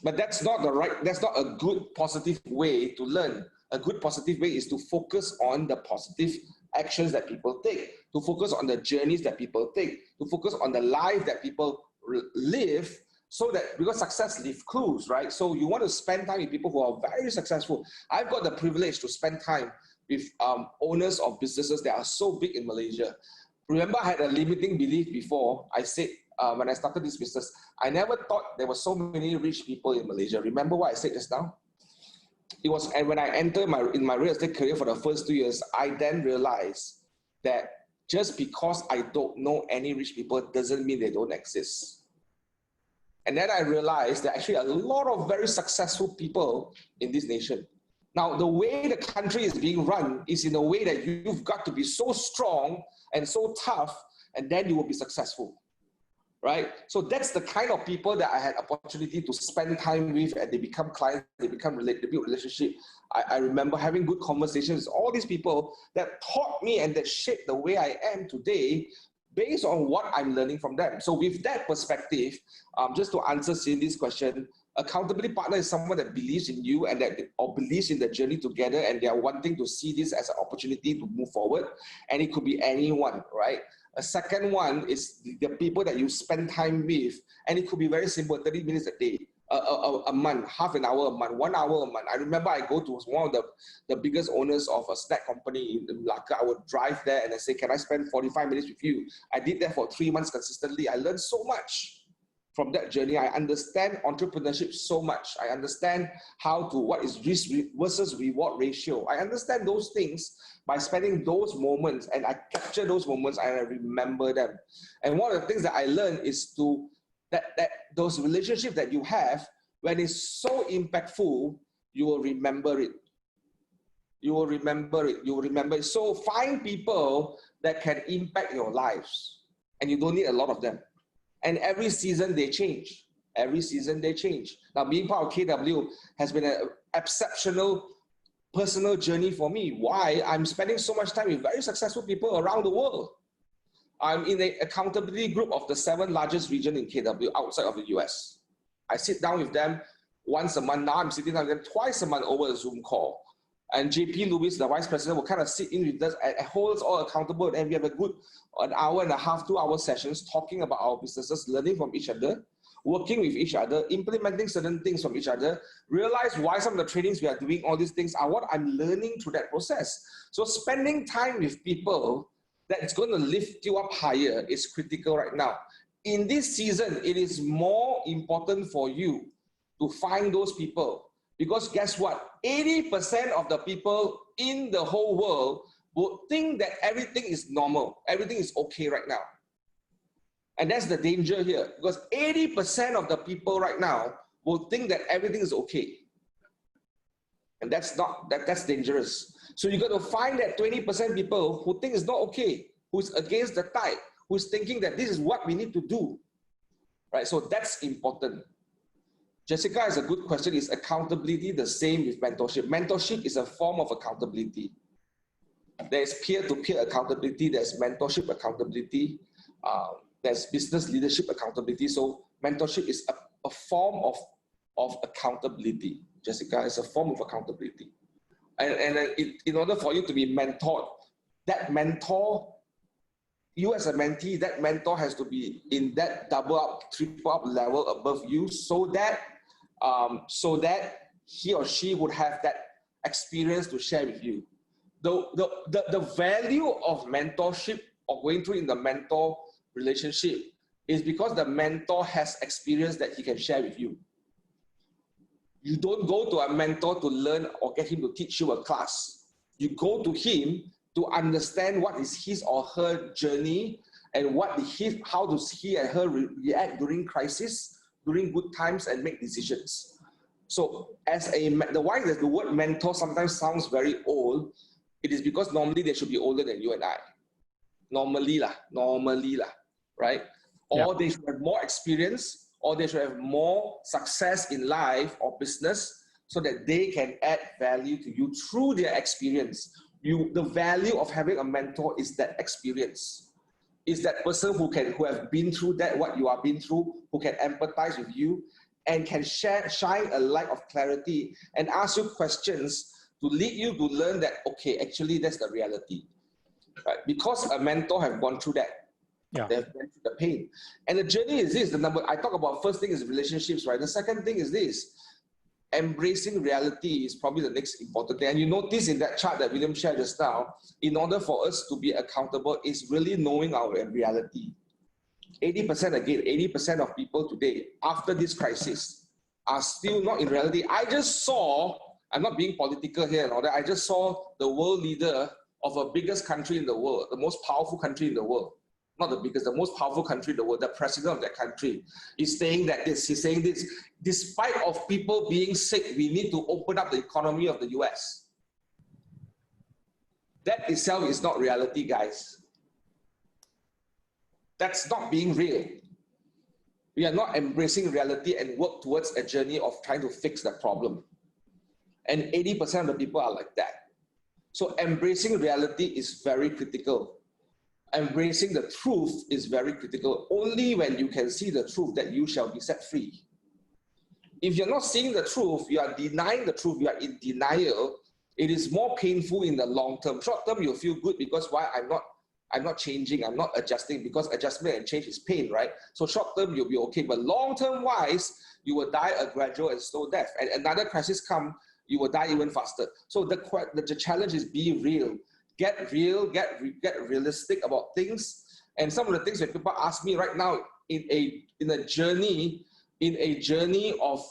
But that's not a good positive way to learn. A good positive way is to focus on the positive actions that people take, to focus on the journeys that people take, to focus on the life that people live, so that, because success leaves clues, right? So you want to spend time with people who are very successful. I've got the privilege to spend time with owners of businesses that are so big in Malaysia. Remember, I had a limiting belief before. I said, when I started this business, I never thought there were so many rich people in Malaysia. Remember what I said just now? It was, and when I entered in my real estate career for the first 2 years, I then realized that just because I don't know any rich people doesn't mean they don't exist. And then I realized that actually a lot of very successful people in this nation. Now, the way the country is being run is in a way that you've got to be so strong and so tough, and then you will be successful, right? So that's the kind of people that I had opportunity to spend time with, and they become clients, they build relationship. I remember having good conversations with all these people that taught me and that shaped the way I am today, based on what I'm learning from them. So with that perspective, just to answer Cindy's question, accountability partner is someone that believes in you and or believes in the journey together, and they are wanting to see this as an opportunity to move forward. And it could be anyone, right? A second one is the people that you spend time with, and it could be very simple, 30 minutes a day, a month, half an hour a month, 1 hour a month. I remember I go to one of the biggest owners of a snack company in Malacca. I would drive there and I say, can I spend 45 minutes with you? I did that for 3 months consistently. I learned so much from that journey. I understand entrepreneurship so much. I understand what is risk versus reward ratio. I understand those things by spending those moments, and I capture those moments and I remember them. And one of the things that I learned is that those relationships that you have, when it's so impactful, you will remember it. You will remember it. You will remember it. So find people that can impact your lives, and you don't need a lot of them. And every season they change. Every season they change. Now, being part of KW has been an exceptional personal journey for me. Why? I'm spending so much time with very successful people around the world. I'm in an accountability group of the 7 largest regions in KW outside of the US. I sit down with them once a month. Now I'm sitting down with them twice a month over a Zoom call. And JP Lewis, the vice president, will kind of sit in with us and hold us all accountable. And we have a good 1.5 hour, 2 hour sessions talking about our businesses, learning from each other. working with each other, implementing certain things from each other, realize why some of the trainings we are doing, all these things are what I'm learning through that process. So spending time with people that's going to lift you up higher is critical right now. In this season, it is more important for you to find those people, because guess what? 80% of the people in the whole world will think that everything is normal, everything is okay right now. And that's the danger here, because 80% of the people right now will think that everything is okay. And that's dangerous. So you got to find that 20% people who think it's not okay, who's against the tide, who's thinking that this is what we need to do, right? So that's important. Jessica has a good question. Is accountability the same with mentorship? Mentorship is a form of accountability. There's peer-to-peer accountability, there's mentorship accountability, there's business leadership accountability. So mentorship is a form of accountability. Jessica, is a form of accountability. And in order for you to be mentored, that mentor, you as a mentee, that mentor has to be in that double up, triple up level above you, so that he or she would have that experience to share with you. The value of mentorship or going through in the mentor relationship is because the mentor has experience that he can share with you. You don't go to a mentor to learn or get him to teach you a class. You go to him to understand what is his or her journey and how does he and her react during crisis, during good times, and make decisions. So why the word mentor sometimes sounds very old, it is because normally they should be older than you and I. Normally lah, right? Or they should have more experience, or they should have more success in life or business, so that they can add value to you through their experience. The value of having a mentor is that experience. Is that person who have been through that, what you have been through, who can empathize with you and can shine a light of clarity and ask you questions to lead you to learn that, okay, actually that's the reality. Right? Because a mentor have gone through that. Yeah. They have gone through the pain. And the journey is this, I talk about first thing is relationships, right? The second thing is this, embracing reality is probably the next important thing. And you notice in that chart that William shared just now, in order for us to be accountable is really knowing our reality. 80% of people today, after this crisis, are still not in reality. I'm not being political here and all that, I just saw the world leader of the biggest country in the world, the most powerful country in the world, not the biggest, the most powerful country in the world, the president of that country is saying this, despite of people being sick, we need to open up the economy of the US. That itself is not reality, guys. That's not being real. We are not embracing reality and work towards a journey of trying to fix that problem. And 80% of the people are like that. So embracing reality is very critical. Embracing the truth is very critical. Only when you can see the truth that you shall be set free. If you're not seeing the truth, you are denying the truth, you are in denial, it is more painful in the long term. Short term, you'll feel good because why? I'm not changing, I'm not adjusting, because adjustment and change is pain, right? So short term, you'll be okay. But long term wise, you will die a gradual and slow death. And another crisis come, you will die even faster. So the challenge is be real. Get real, get realistic about things. And some of the things that people ask me right now in a journey of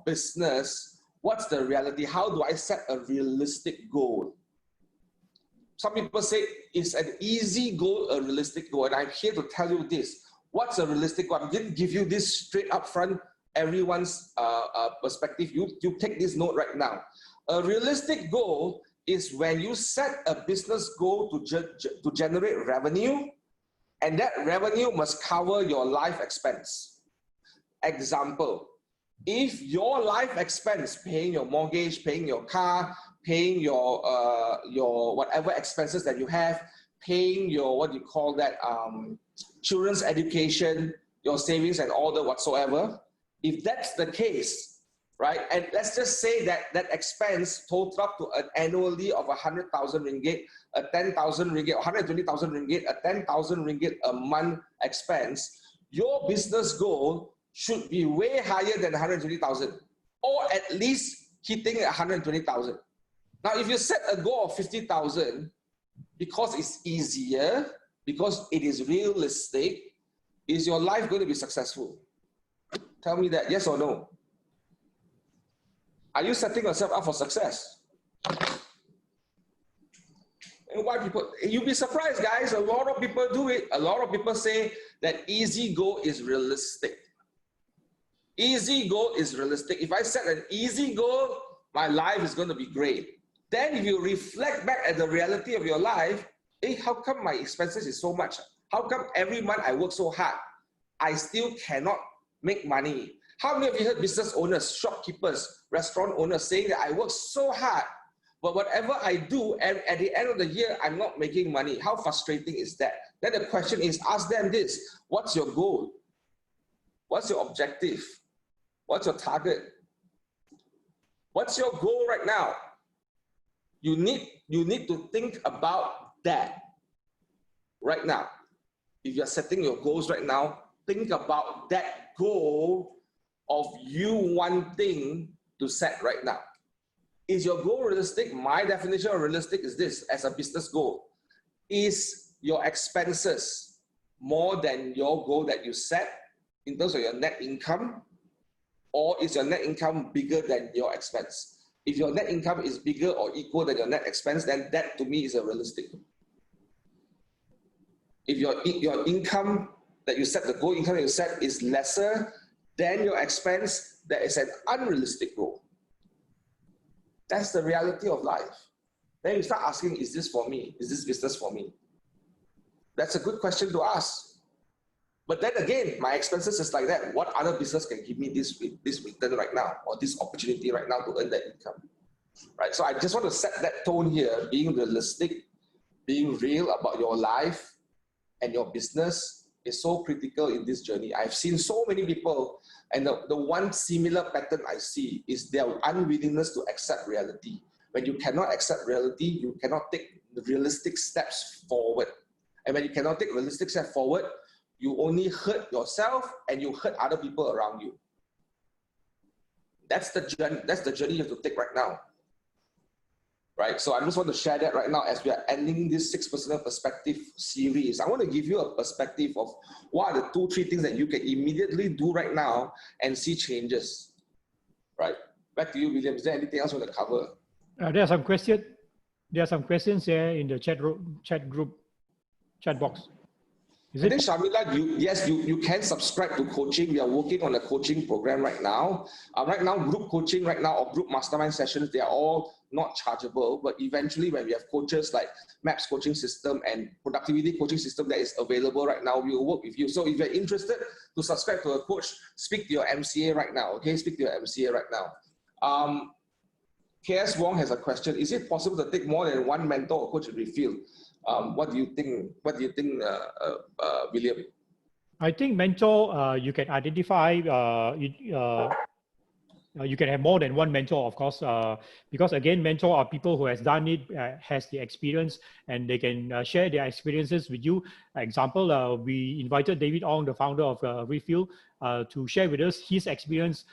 business, what's the reality? How do I set a realistic goal? Some people say it's an easy goal, a realistic goal. And I'm here to tell you this. What's a realistic goal? I didn't give you this straight up front, everyone's perspective. You take this note right now. A realistic goal is when you set a business goal to generate revenue, and that revenue must cover your life expense. Example, if your life expense, paying your mortgage, paying your car, paying your whatever expenses that you have, paying your, children's education, your savings and all the whatsoever, if that's the case, right? And let's just say that expense totaled up to an annually of 100,000 ringgit, a 10,000 ringgit, 120,000 ringgit, a 10,000 ringgit a month expense. your business goal should be way higher than 120,000, or at least hitting 120,000. Now, if you set a goal of 50,000, because it's easier, because it is realistic, is your life going to be successful? Tell me that, yes or no? Are you setting yourself up for success? And why people, you'll be surprised, guys, a lot of people do it. A lot of people say that easy goal is realistic. Easy goal is realistic. If I set an easy goal, my life is going to be great. Then if you reflect back at the reality of your life, hey, how come my expenses is so much? How come every month I work so hard, I still cannot make money? How many of you heard business owners, shopkeepers, restaurant owners saying that I work so hard, but whatever I do, at the end of the year, I'm not making money? How frustrating is that? Then the question is, ask them this: what's your goal? What's your objective? What's your target? What's your goal right now? You need to think about that right now. If you're setting your goals right now, think about that goal of you wanting to set right now. Is your goal realistic? My definition of realistic is this, as a business goal. Is your expenses more than your goal that you set in terms of your net income? Or is your net income bigger than your expense? If your net income is bigger or equal than your net expense, then that to me is a realistic. If your income that you set, the goal income that you set is lesser than your expense, that is an unrealistic goal. That's the reality of life. Then you start asking, is this for me? Is this business for me? That's a good question to ask. But then again, my expenses is like that. What other business can give me this return right now, or this opportunity right now to earn that income? Right? So I just want to set that tone here, being realistic, being real about your life and your business is so critical in this journey. I've seen so many people, and the one similar pattern I see is their unwillingness to accept reality. When you cannot accept reality, you cannot take realistic steps forward. And when you cannot take realistic steps forward, you only hurt yourself and you hurt other people around you. That's the journey you have to take right now. Right? So I just want to share that right now as we are ending this 6 Personal Perspective series. I want to give you a perspective of what are the 2-3 things that you can immediately do right now and see changes. Right? Back to you, William. Is there anything else you want to cover? There are some questions. There are some questions here in the chat box. I think, Shamila, you can subscribe to coaching. We are working on a coaching program right now. Right now, group coaching right now, or group mastermind sessions, they are all not chargeable. But eventually, when we have coaches like MAPS coaching system and productivity coaching system that is available right now, we will work with you. So if you're interested to subscribe to a coach, speak to your MCA right now. Okay, speak to your MCA right now. KS Wong has a question. Is it possible to take more than one mentor or coach in refill? What do you think? William? I think mentor, you can identify. You can have more than one mentor, of course, because again, mentor are people who has done it, has the experience, and they can share their experiences with you. Example, we invited David Ong, the founder of Refill, to share with us his experience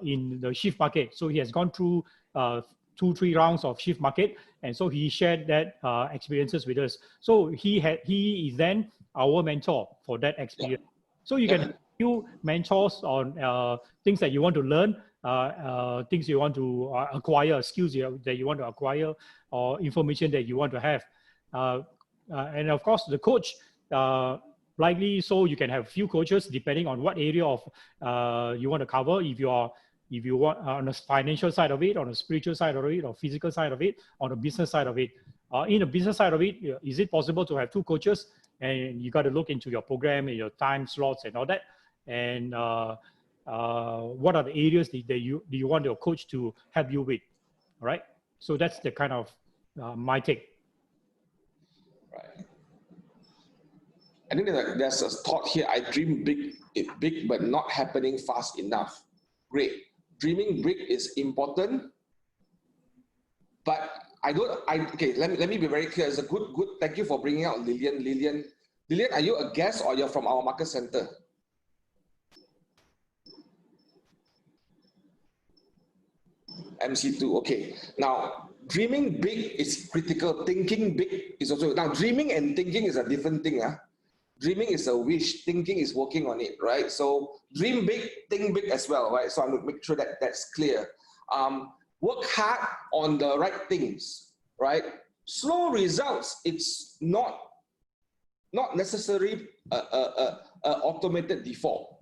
in the shift market. So he has gone through 2-3 rounds of shift market, and so he shared that experiences with us. So he is then our mentor for that experience. So you can have few mentors on things that you want to learn, things you want to acquire, skills that you want to acquire, or information that you want to have. And of course, the coach, likely so you can have few coaches depending on what area of you want to cover. If you want on the financial side of it, on the spiritual side of it, or physical side of it, on the business side of it. In the business side of it, is it possible to have 2 coaches? And you got to look into your program and your time slots and all that. And what are the areas that you want your coach to help you with? All right. So that's the kind of my take. Right. I think there's a thought here. I dream big, but not happening fast enough. Great. Dreaming big is important, but okay, let me be very clear. It's a good, thank you for bringing out Lillian. Lillian, are you a guest or you're from our market center? MC2, okay. Now, dreaming big is critical. Thinking big is also, now dreaming and thinking is a different thing. Dreaming is a wish, thinking is working on it, right? So dream big, think big as well, right? So I'm going to make sure that that's clear. Work hard on the right things, right? Slow results, it's not necessarily a automated default.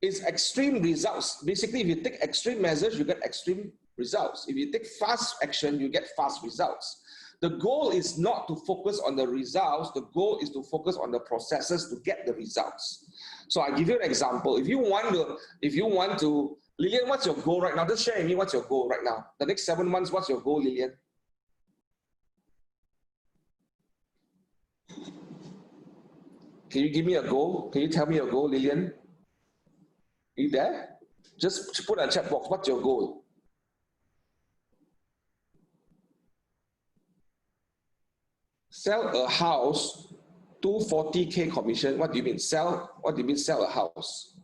It's extreme results. Basically, if you take extreme measures, you get extreme results. If you take fast action, you get fast results. The goal is not to focus on the results. The goal is to focus on the processes to get the results. So I give you an example. If you want to, Lillian, what's your goal right now? Just share with me what's your goal right now. The next 7 months, what's your goal, Lillian? Can you give me a goal? Can you tell me your goal, Lillian? Are you there? Just put a chat box. What's your goal? Sell a house, 240K commission. What do you mean? What do you mean sell a house?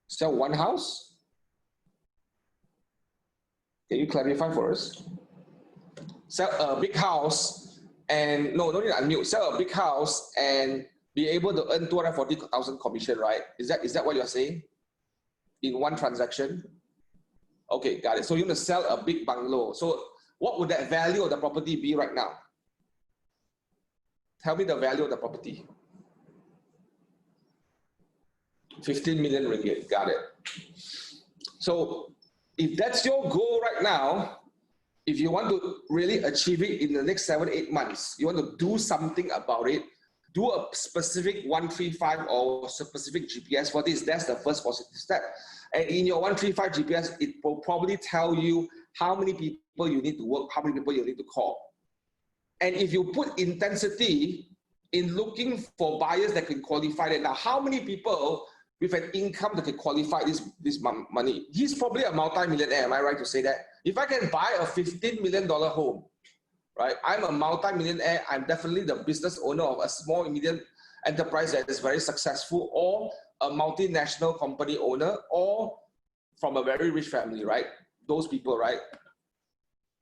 Sell one house? Can you clarify for us? Sell a big house and, no need to unmute. Sell a big house and be able to earn 240,000 commission, right? Is that what you're saying? In one transaction? Okay, got it. So you're going to sell a big bungalow. So what would that value of the property be right now? Tell me the value of the property. 15 million ringgit, got it. So if that's your goal right now, if you want to really achieve it in the next 7-8 months, you want to do something about it, do a specific 135 or specific GPS for this. That's the first positive step. And in your 135 GPS, it will probably tell you how many people you need to work, how many people you need to call. And if you put intensity in looking for buyers that can qualify it, now how many people with an income that can qualify this money? He's probably a multi-millionaire, am I right to say that? If I can buy a $15 million home, right? I'm a multi-millionaire, I'm definitely the business owner of a small and medium enterprise that is very successful, or a multinational company owner, or from a very rich family, right? Those people, right?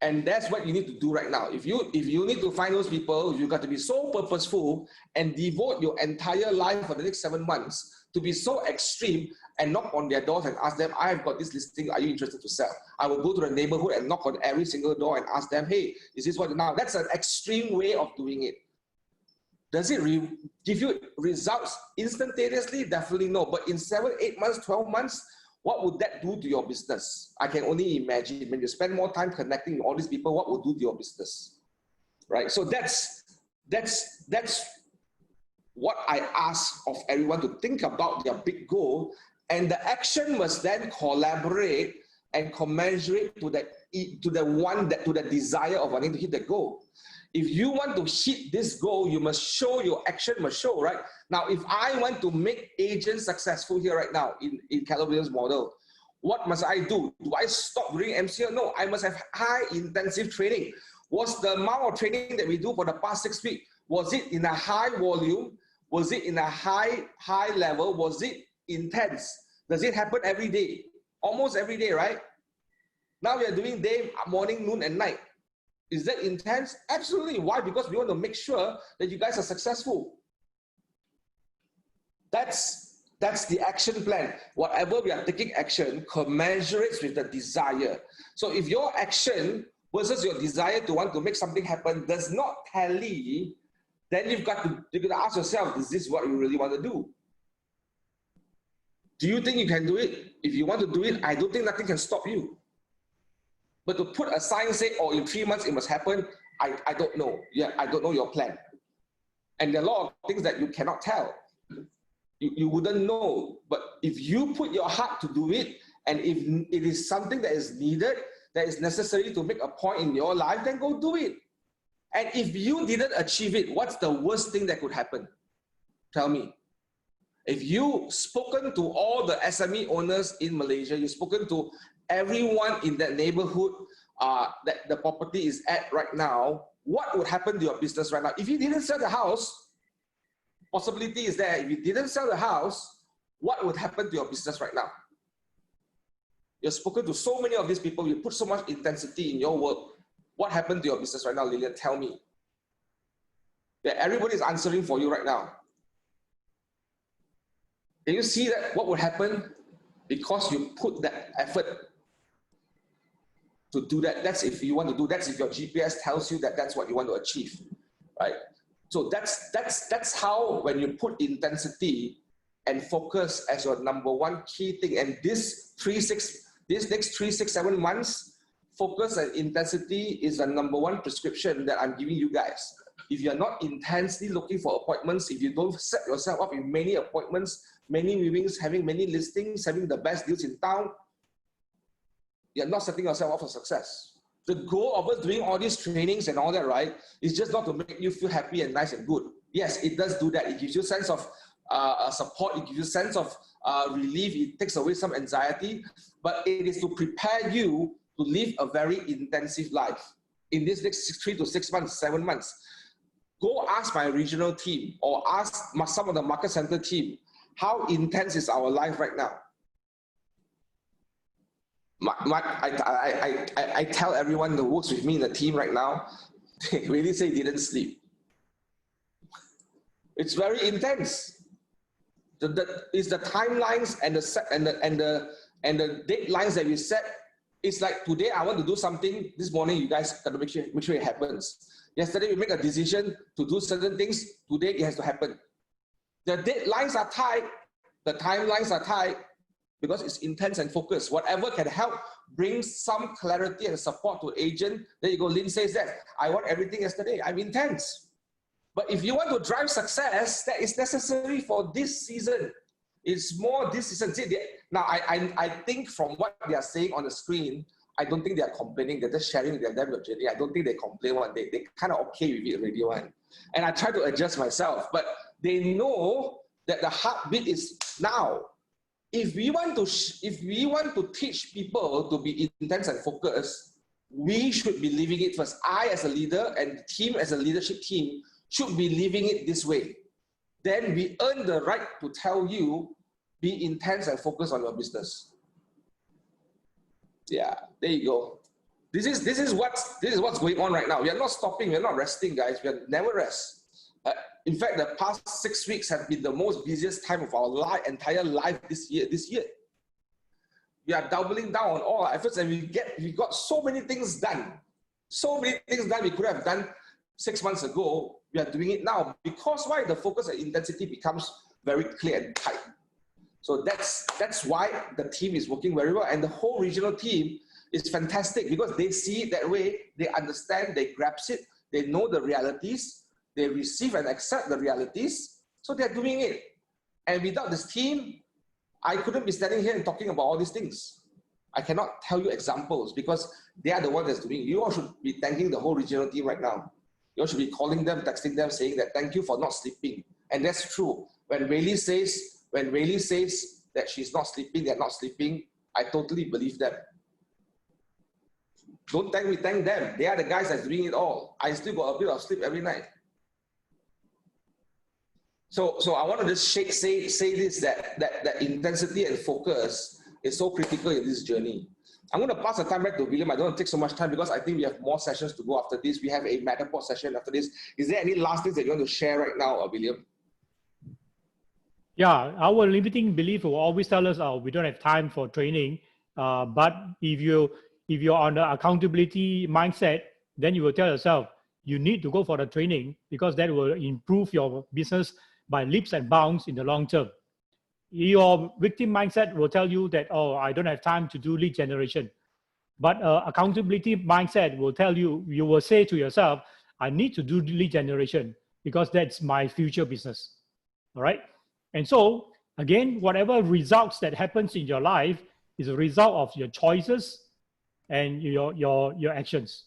And that's what you need to do right now. If you need to find those people, you've got to be so purposeful and devote your entire life for the next 7 months to be so extreme and knock on their doors and ask them, I've got this listing, are you interested to sell? I will go to the neighborhood and knock on every single door and ask them, hey, is this what? Now that's an extreme way of doing it. Does it give you results instantaneously? Definitely no. But in 7, 8 months, 12 months, what would that do to your business? I can only imagine. When you spend more time connecting with all these people, what would do to your business, right? So that's what I ask of everyone, to think about their big goal, and the action must then collaborate and commensurate to the desire of wanting to hit the goal. If you want to hit this goal, you must show, your action must show, right? Now, if I want to make agents successful here right now in Keller Williams model, what must I do? Do I stop doing MCL? No, I must have high intensive training. Was the amount of training that we do for the past 6 weeks, was it in a high volume? Was it in a high level? Was it intense? Does it happen every day? Almost every day, right? Now we are doing day, morning, noon, and night. Is that intense? Absolutely. Why? Because we want to make sure that you guys are successful. That's the action plan. Whatever we are taking action commensurates with the desire. So if your action versus your desire to want to make something happen does not tally, then you've got to ask yourself, is this what you really want to do? Do you think you can do it? If you want to do it, I don't think nothing can stop you. But to put a sign say, oh, in 3 months it must happen, I don't know. Yeah, I don't know your plan. And there are a lot of things that you cannot tell. You wouldn't know. But if you put your heart to do it, and if it is something that is needed, that is necessary to make a point in your life, then go do it. And if you didn't achieve it, what's the worst thing that could happen? Tell me. If you've spoken to all the SME owners in Malaysia, you've spoken to everyone in that neighborhood that the property is at right now, what would happen to your business right now? If you didn't sell the house, possibility is there. If you didn't sell the house, what would happen to your business right now? You've spoken to so many of these people. You put so much intensity in your work. What happened to your business right now, Lillian? Tell me. That everybody is answering for you right now. Can you see that what would happen? Because you put that effort to do that. That's if you want to do. That's if your GPS tells you that that's what you want to achieve, right? So that's how, when you put intensity and focus as your number one key thing, and this next 3, 6, 7 months, focus and intensity is the number one prescription that I'm giving you guys. If you're not intensely looking for appointments, if you don't set yourself up in many appointments, many viewings, having many listings, having the best deals in town, you're not setting yourself up for success. The goal of us doing all these trainings and all that, right, is just not to make you feel happy and nice and good. Yes, it does do that. It gives you a sense of support. It gives you a sense of relief. It takes away some anxiety. But it is to prepare you to live a very intensive life in this next 3 to 6 months, 7 months. Go ask my regional team or ask some of the market center team, how intense is our life right now? I tell everyone that works with me in the team right now, they really say they didn't sleep. It's very intense. It's the timelines and the deadlines that we set. It's like today I want to do something. This morning you guys got to make sure it happens. Yesterday we make a decision to do certain things. Today it has to happen. The deadlines are tight. The timelines are tight because it's intense and focused. Whatever can help bring some clarity and support to agent. There you go. Lynn says that I want everything yesterday. I'm intense. But if you want to drive success, that is necessary for this season. It's more this season. Now, I think from what they are saying on the screen, I don't think they are complaining. They're just sharing their journey. I don't think they complain one. They kind of okay with it already one. And I try to adjust myself. But they know that the heartbeat is now. If we want to teach people to be intense and focused, we should be living it first. I, as a leader, and the team as a leadership team, should be living it this way. Then we earn the right to tell you, be intense and focus on your business. Yeah, there you go. This is what's going on right now. We are not stopping. We are not resting, guys. We are never rest. In fact, the past 6 weeks have been the most busiest time of our entire life this year. We are doubling down on all our efforts, and we got so many things done. So many things done we could have done 6 months ago. We are doing it now because why? The focus and intensity becomes very clear and tight. So that's why the team is working very well, and the whole regional team is fantastic because they see it that way. They understand, they grasp it, they know the realities. They receive and accept the realities, so they're doing it. And without this team, I couldn't be standing here and talking about all these things. I cannot tell you examples because they are the ones that's doing it. You all should be thanking the whole regional team right now. You all should be calling them, texting them, saying that thank you for not sleeping. And that's true. When Rayleigh says that she's not sleeping, they're not sleeping, I totally believe them. Don't thank me, thank them. They are the guys that's doing it all. I still got a bit of sleep every night. So I want to just say this, that intensity and focus is so critical in this journey. I'm going to pass the time back to William. I don't want to take so much time because I think we have more sessions to go after this. We have a Matterport session after this. Is there any last things that you want to share right now, William? Yeah, our limiting belief will always tell us, we don't have time for training. But if you're on the accountability mindset, then you will tell yourself, you need to go for the training because that will improve your business by leaps and bounds in the long term. Your victim mindset will tell you that, I don't have time to do lead generation. But accountability mindset will tell you, you will say to yourself, I need to do lead generation because that's my future business. All right. And so again, whatever results that happens in your life is a result of your choices and your actions.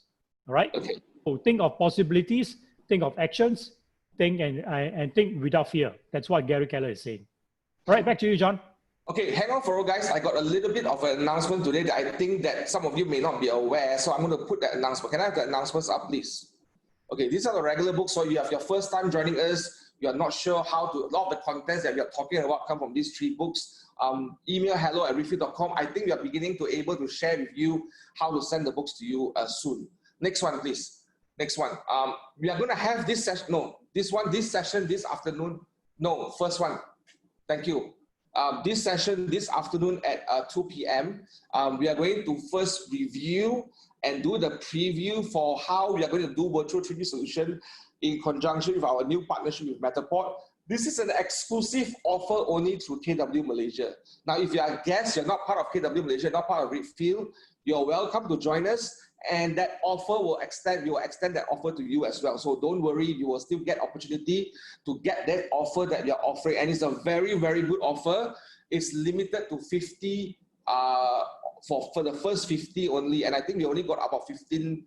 All right. Okay. So think of possibilities, think of actions, think and think without fear. That's what Gary Keller is saying. All right, back to you, John. Okay, hang on for a guys. I got a little bit of an announcement today that I think that some of you may not be aware. So I'm going to put that announcement. Can I have the announcements up, please? Okay, these are the regular books. So you have your first time joining us. you are not sure how to, a lot of the contents that we are talking about come from these 3 books. Email hello@refill.com. I think we are beginning to able to share with you how to send the books to you soon. Next one, please. Next one. We are going to have this session. No, this session this afternoon. No, first one. Thank you. This session this afternoon at 2 p.m. We are going to first review and do the preview for how we are going to do virtual 3D solution in conjunction with our new partnership with Matterport. This is an exclusive offer only through KW Malaysia. Now, if you are a guest, you're not part of KW Malaysia, not part of Refill, you're welcome to join us. And that offer will extend, we will extend that offer to you as well. So don't worry, you will still get opportunity to get that offer that we are offering. And it's a very, very good offer. It's limited to 50 for the first 50 only. And I think we only got about 15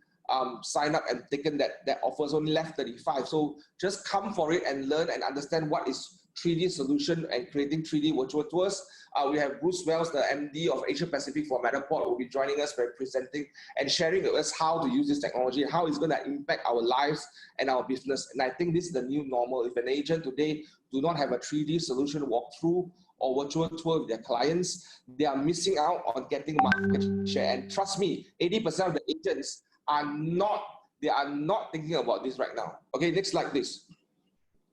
sign up and taken that offer. It's only left 35. So just come for it and learn and understand what is 3D solution and creating 3D virtual tours. We have Bruce Wells, the MD of Asia Pacific for Matterport, will be joining us, representing and sharing with us how to use this technology, how it's going to impact our lives and our business. And I think this is the new normal. If an agent today do not have a 3D solution walkthrough or virtual tour with their clients, they are missing out on getting market share. And trust me, 80% of the agents are not thinking about this right now. Okay, next slide, please.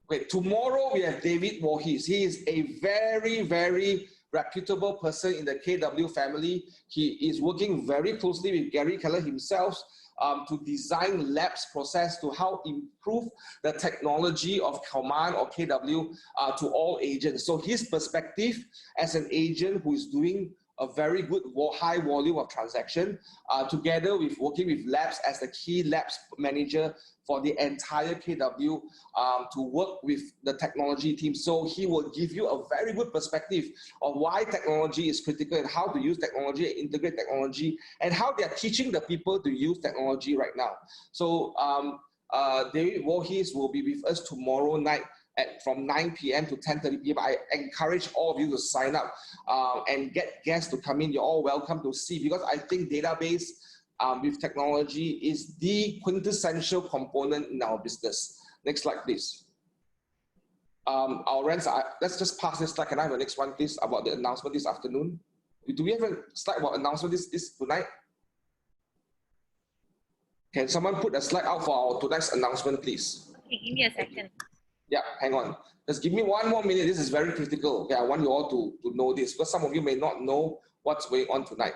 Okay, tomorrow we have David Voorhees. He is a very, very reputable person in the KW family. He is working very closely with Gary Keller himself to design labs process to how improve the technology of Command or KW to all agents. So his perspective as an agent who is doing a very good high volume of transaction, together with working with labs as the key labs manager for the entire KW to work with the technology team. So he will give you a very good perspective of why technology is critical and how to use technology, integrate technology, and how they are teaching the people to use technology right now. So David Voorhees will be with us tomorrow night from 9 p.m. to 10:30 p.m. I encourage all of you to sign up and get guests to come in. You're all welcome to see, because I think database with technology is the quintessential component in our business. Next slide, please. Our rents are, let's just pass this slide. Can I have the next one, please, about the announcement this afternoon? Do we have a slide about announcement this tonight? Can someone put a slide out for our tonight's announcement, please? Okay, give me a second. Yeah, hang on. Just give me 1 more minute. This is very critical. Okay, I want you all to know this, because some of you may not know what's going on tonight.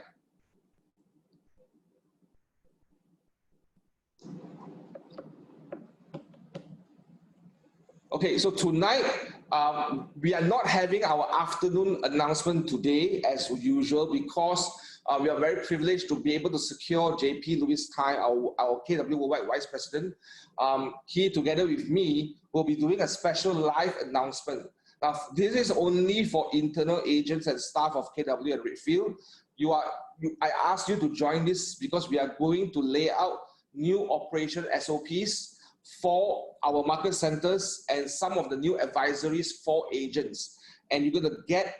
Okay, so tonight, we are not having our afternoon announcement today as usual, because we are very privileged to be able to secure JP Louis Tai, our KW Worldwide Vice President. He, together with me, will be doing a special live announcement. Now, this is only for internal agents and staff of KW and Redfield. I asked you to join this because we are going to lay out new operation SOPs for our market centers and some of the new advisories for agents. And you're going to get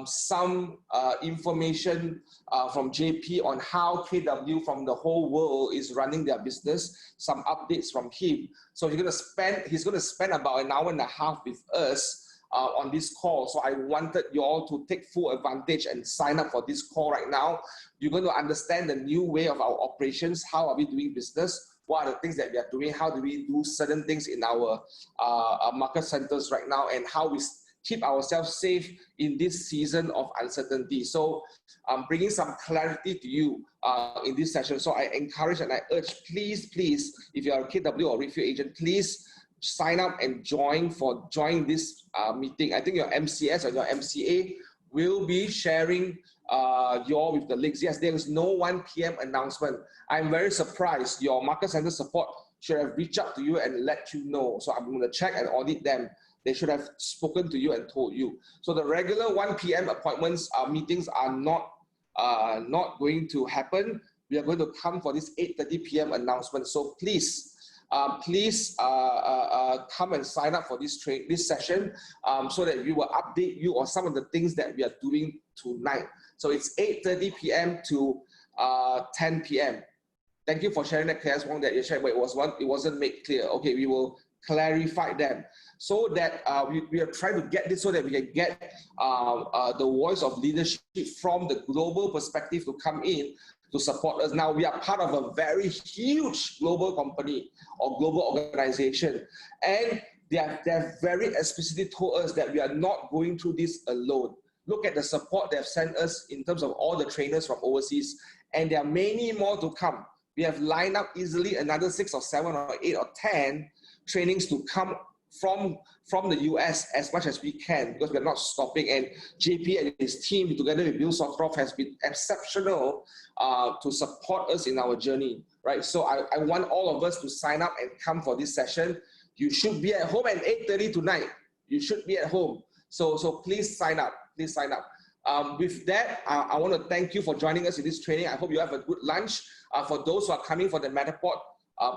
some information from JP on how KW from the whole world is running their business, some updates from him. So he's going to spend about an hour and a half with us on this call. So I wanted you all to take full advantage and sign up for this call right now. You're going to understand the new way of our operations. How are we doing business? What are the things that we are doing? How do we do certain things in our market centers right now, and how we keep ourselves safe in this season of uncertainty. So I'm bringing some clarity to you in this session. So I encourage and I urge, please, if you are a KW or Refill agent, please sign up and join this meeting. I think your MCS or your MCA will be sharing with the links. Yes, there is no 1 p.m. announcement. I'm very surprised. Your market center support should have reached out to you and let you know. So I'm going to check and audit them. They should have spoken to you and told you. So the regular 1 p.m. appointments, meetings are not going to happen. We are going to come for this 8:30 p.m. announcement. So please come and sign up for this session so that we will update you on some of the things that we are doing tonight. So it's 8:30 p.m. to 10 p.m. Thank you for sharing that, Claire Wong, that you shared, but it wasn't made clear. Okay, we will clarified them, so that we are trying to get this so that we can get the voice of leadership from the global perspective to come in to support us. Now, we are part of a very huge global company or global organization, and they have very explicitly told us that we are not going through this alone. Look at the support they have sent us in terms of all the trainers from overseas, and there are many more to come. We have lined up easily another 6 or 7 or 8 or 10 trainings to come from the US as much as we can, because we're not stopping. And JP and his team, together with Bill Sotroff, has been exceptional to support us in our journey, right? So I want all of us to sign up and come for this session. You should be at home at 8:30 tonight. You should be at home. So please sign up. Please sign up. With that, I want to thank you for joining us in this training. I hope you have a good lunch. For those who are coming for the Matterport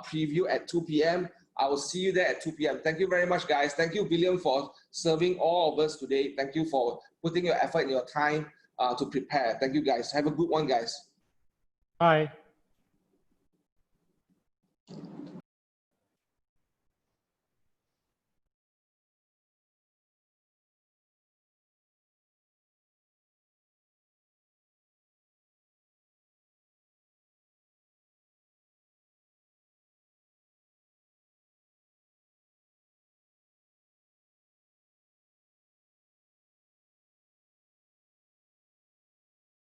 preview at 2 p.m., I will see you there at 2 p.m. Thank you very much, guys. Thank you, William, for serving all of us today. Thank you for putting your effort and your time to prepare. Thank you, guys. Have a good one, guys. Bye.